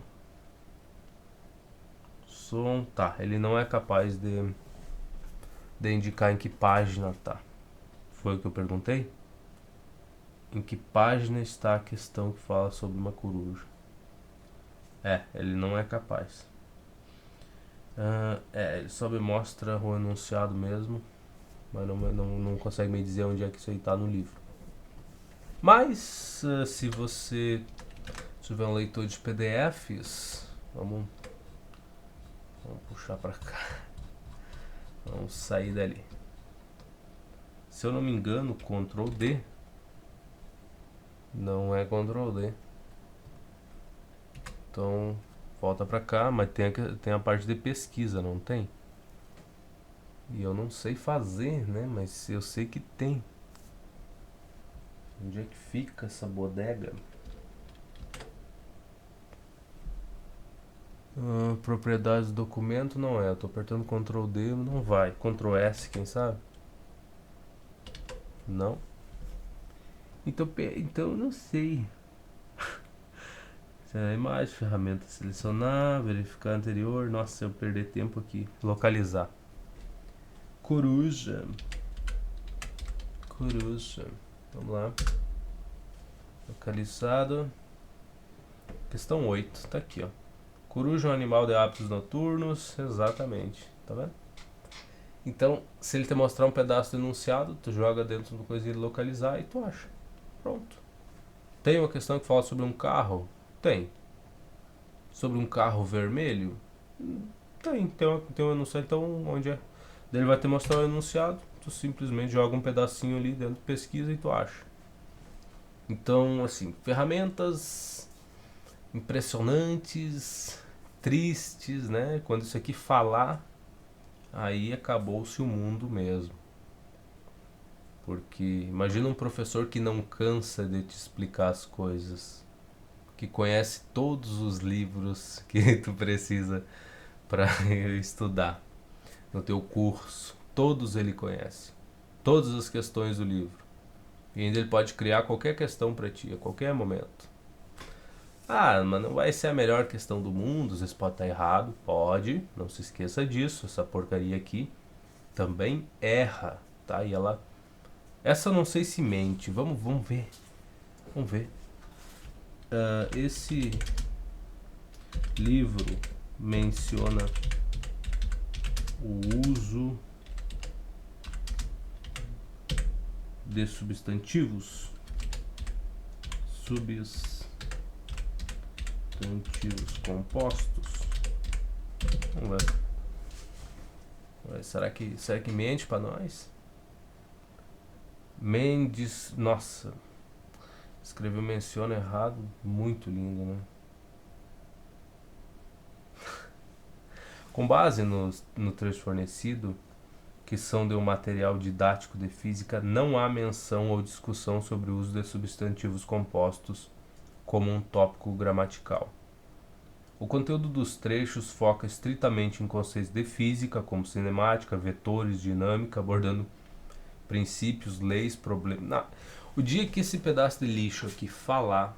Som. Tá, ele não é capaz de indicar em que página tá. Foi o que eu perguntei? Em que página está a questão que fala sobre uma coruja? Ele não é capaz. Ele só me mostra o enunciado mesmo, mas não consegue me dizer onde é que isso aí tá no livro. Mas, se você tiver um leitor de PDFs, vamos puxar pra cá. Vamos sair dali. Se eu não me engano, Ctrl D não é Ctrl D. Então, volta pra cá, mas tem a parte de pesquisa, não tem? E eu não sei fazer, né? Mas eu sei que tem. Onde é que fica essa bodega? Propriedades do documento não é. Eu tô apertando Ctrl D, não vai. Ctrl S, quem sabe? Não. Então eu não sei. A imagem, ferramenta selecionar, verificar anterior. Nossa, se eu perder tempo aqui. Localizar. Coruja. Vamos lá. Localizado. Questão 8. Tá aqui, ó. Coruja é um animal de hábitos noturnos. Exatamente. Tá vendo? Então, se ele te mostrar um pedaço do enunciado, tu joga dentro do coisa de localizar e tu acha. Pronto. Tem uma questão que fala sobre um carro? Tem. Sobre um carro vermelho? Tem um enunciado, então onde é? Daí ele vai te mostrar o enunciado, tu simplesmente joga um pedacinho ali dentro, pesquisa e tu acha. Então, assim, ferramentas impressionantes, tristes, né? Quando isso aqui falar, aí acabou-se o mundo mesmo. Porque imagina um professor que não cansa de te explicar as coisas, que conhece todos os livros que tu precisa para estudar no teu curso. Todos ele conhece. Todas as questões do livro. E ainda ele pode criar qualquer questão para ti, a qualquer momento. Ah, mas não vai ser a melhor questão do mundo, às vezes pode estar errado. Pode, não se esqueça disso. Essa porcaria aqui também erra, tá? E ela... Essa eu não sei se mente. Vamos ver. Vamos ver. Esse livro menciona o uso de substantivos. Substantivos compostos. Vamos ver. Será que mente pra nós? Mendes. Nossa. Escreveu menciona errado. Muito lindo, né? Com base no trecho fornecido, que são de um material didático de física, não há menção ou discussão sobre o uso de substantivos compostos como um tópico gramatical. O conteúdo dos trechos foca estritamente em conceitos de física, como cinemática, vetores, dinâmica, abordando princípios, leis, problemas. O dia que esse pedaço de lixo aqui falar,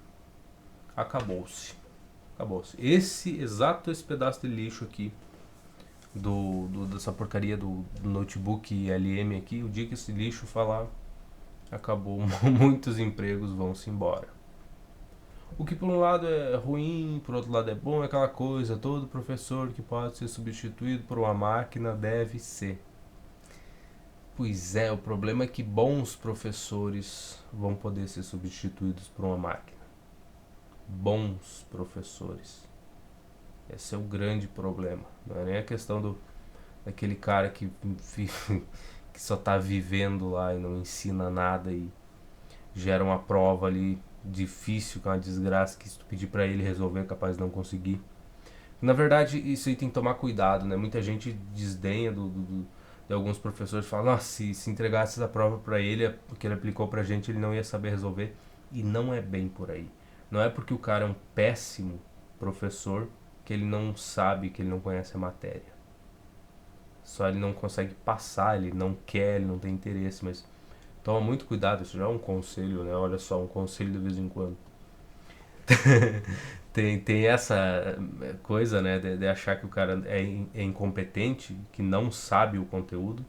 acabou-se. Acabou-se. Esse pedaço de lixo aqui, dessa porcaria do notebook LM aqui, o dia que esse lixo falar, acabou. Muitos empregos vão-se embora. O que por um lado é ruim, por outro lado é bom, é aquela coisa, todo professor que pode ser substituído por uma máquina deve ser. Pois é, o problema é que bons professores vão poder ser substituídos por uma máquina. Bons professores. Esse é o grande problema. Não é nem a questão daquele cara que só está vivendo lá e não ensina nada e gera uma prova ali difícil, que é uma desgraça, que se tu pedir pra ele resolver é capaz de não conseguir. Na verdade, isso aí tem que tomar cuidado, né? Muita gente desdenha de alguns professores, fala, nossa, se entregasse essa prova pra ele, porque ele aplicou pra gente, ele não ia saber resolver. E não é bem por aí. Não é porque o cara é um péssimo professor que ele não sabe, que ele não conhece a matéria. Só ele não consegue passar, ele não quer, ele não tem interesse, mas toma muito cuidado, isso já é um conselho, né? Olha só, um conselho de vez em quando. tem essa coisa, né, de achar que o cara é incompetente, que não sabe o conteúdo.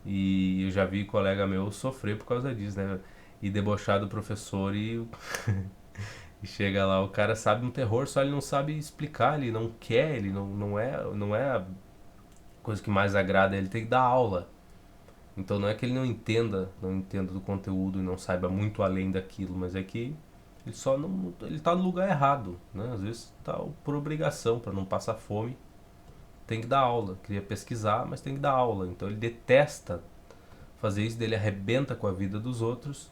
E eu já vi colega meu sofrer por causa disso, né? E debochar do professor e chega lá, o cara sabe um terror, só ele não sabe explicar, ele não quer, ele não é a coisa que mais agrada, ele tem que dar aula. Então não é que ele não entenda do conteúdo e não saiba muito além daquilo, mas é que ele só não, ele tá no lugar errado, né? Às vezes tá por obrigação, para não passar fome, tem que dar aula. Queria pesquisar, mas tem que dar aula. Então ele detesta fazer isso, ele arrebenta com a vida dos outros,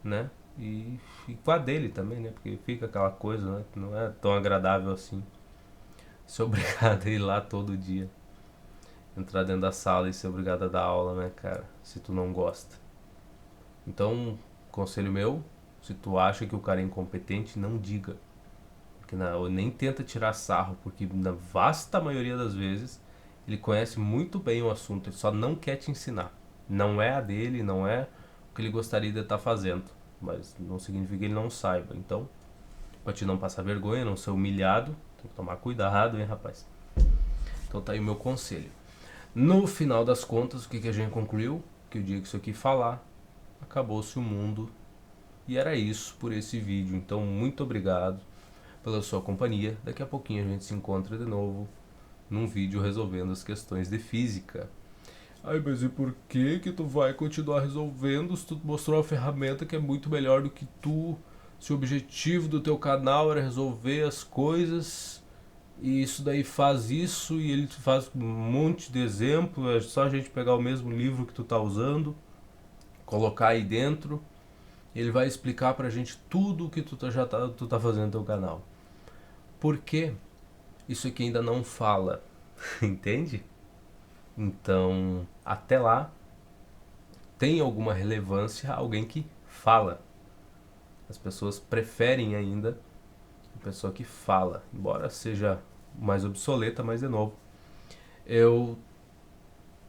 né? E com a dele também, né? Porque fica aquela coisa, né? Que não é tão agradável assim. Ser obrigado a ir lá todo dia, entrar dentro da sala e ser obrigado a dar aula, né, cara? Se tu não gosta. Então, conselho meu, se tu acha que o cara é incompetente, não diga. Porque nem tenta tirar sarro, porque na vasta maioria das vezes ele conhece muito bem o assunto, ele só não quer te ensinar. Não é a dele, não é o que ele gostaria de estar fazendo. Mas não significa que ele não saiba. Então, pra te não passar vergonha, não ser humilhado, tem que tomar cuidado, hein, rapaz. Então tá aí o meu conselho. No final das contas, o que a gente concluiu? Que o dia que isso aqui falar, acabou-se o mundo. E era isso por esse vídeo. Então, muito obrigado pela sua companhia. Daqui a pouquinho a gente se encontra de novo num vídeo resolvendo as questões de física. Ai, mas e por que tu vai continuar resolvendo se tu mostrou uma ferramenta que é muito melhor do que tu? Se o objetivo do teu canal era resolver as coisas e isso daí faz isso e ele faz um monte de exemplo, é só a gente pegar o mesmo livro que tu tá usando, colocar aí dentro, ele vai explicar pra gente tudo o que tu tá fazendo no teu canal. Por que isso aqui ainda não fala? Entende? Então, até lá, tem alguma relevância alguém que fala. As pessoas preferem ainda a pessoa que fala, embora seja mais obsoleta, mas de novo, eu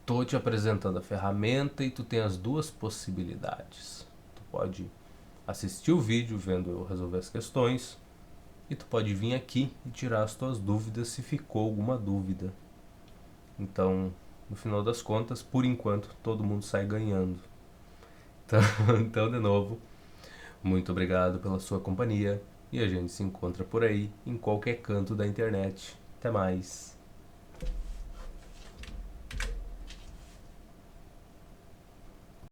tô te apresentando a ferramenta e tu tem as duas possibilidades. Tu pode assistir o vídeo vendo eu resolver as questões, e tu pode vir aqui e tirar as tuas dúvidas se ficou alguma dúvida. Então, no final das contas, por enquanto, todo mundo sai ganhando. Então, então, de novo, muito obrigado pela sua companhia e a gente se encontra por aí em qualquer canto da internet. Até mais!